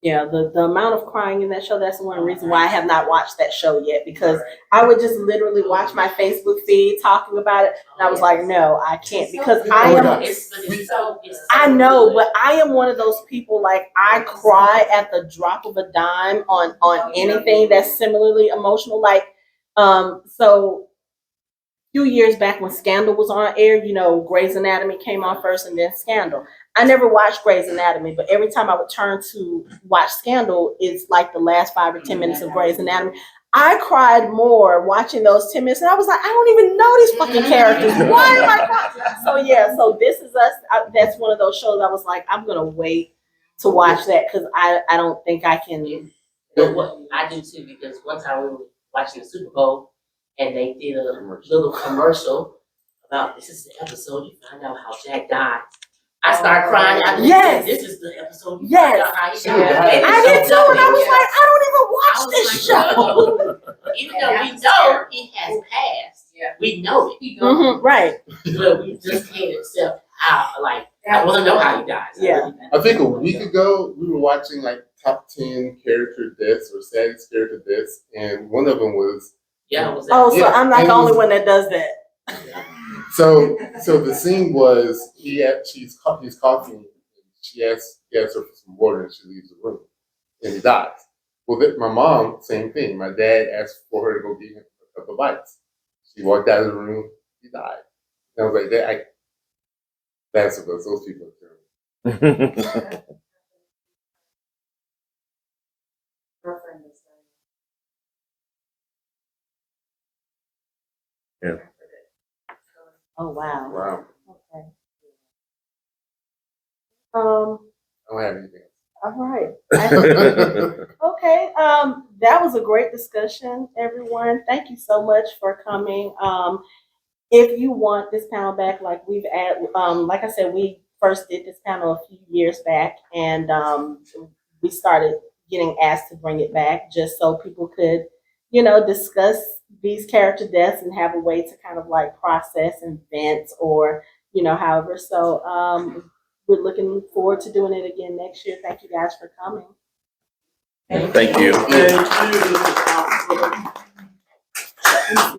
Yeah, the amount of crying in that show, that's one reason why I have not watched that show yet, because I would just literally watch my Facebook feed talking about it, and I was like, no, I can't, because I am, I know, but I am one of those people, like, I cry at the drop of a dime on anything that's similarly emotional, like, so few years back when Scandal was on air, Grey's Anatomy came on first and then Scandal. I never watched Grey's Anatomy, but every time I would turn to watch Scandal, it's like the last 5 or 10 minutes of Grey's Anatomy. I cried more watching those 10 minutes, and I was like, I don't even know these fucking characters. Why am I crying? So yeah, so This Is Us, that's one of those shows I was like, I'm going to wait to watch that because I don't think I can. But what I do too, because one time we were watching the Super Bowl, and they did a little commercial about this is the episode you find out how Jack died. I started crying out. Yes. This is the episode you Yes. find out how he died. I did too, and I was like, I don't even watch this show. Even though we know he has passed, we know it. Mm-hmm, right. But we just can't accept how, like, I want to know how he died. Yeah. I think a week ago we were watching like top 10 character deaths or saddest character deaths, and one of them was. So I'm not the only one that does that. So the scene was he's coughing. She asks her for some water, and she leaves the room, and he dies. Well, my mom, same thing. My dad asked for her to go get him a couple of bites. She walked out of the room. He died. And I was like, that's what those people are doing. Yeah. Oh wow. Wow. Okay. I don't have anything. All right. Okay. That was a great discussion, everyone. Thank you so much for coming. If you want this panel back, like like I said, we first did this panel a few years back, and we started getting asked to bring it back just so people could, discuss these character deaths and have a way to kind of like process and vent or, however. So we're looking forward to doing it again next year. Thank you guys for coming. Thank you.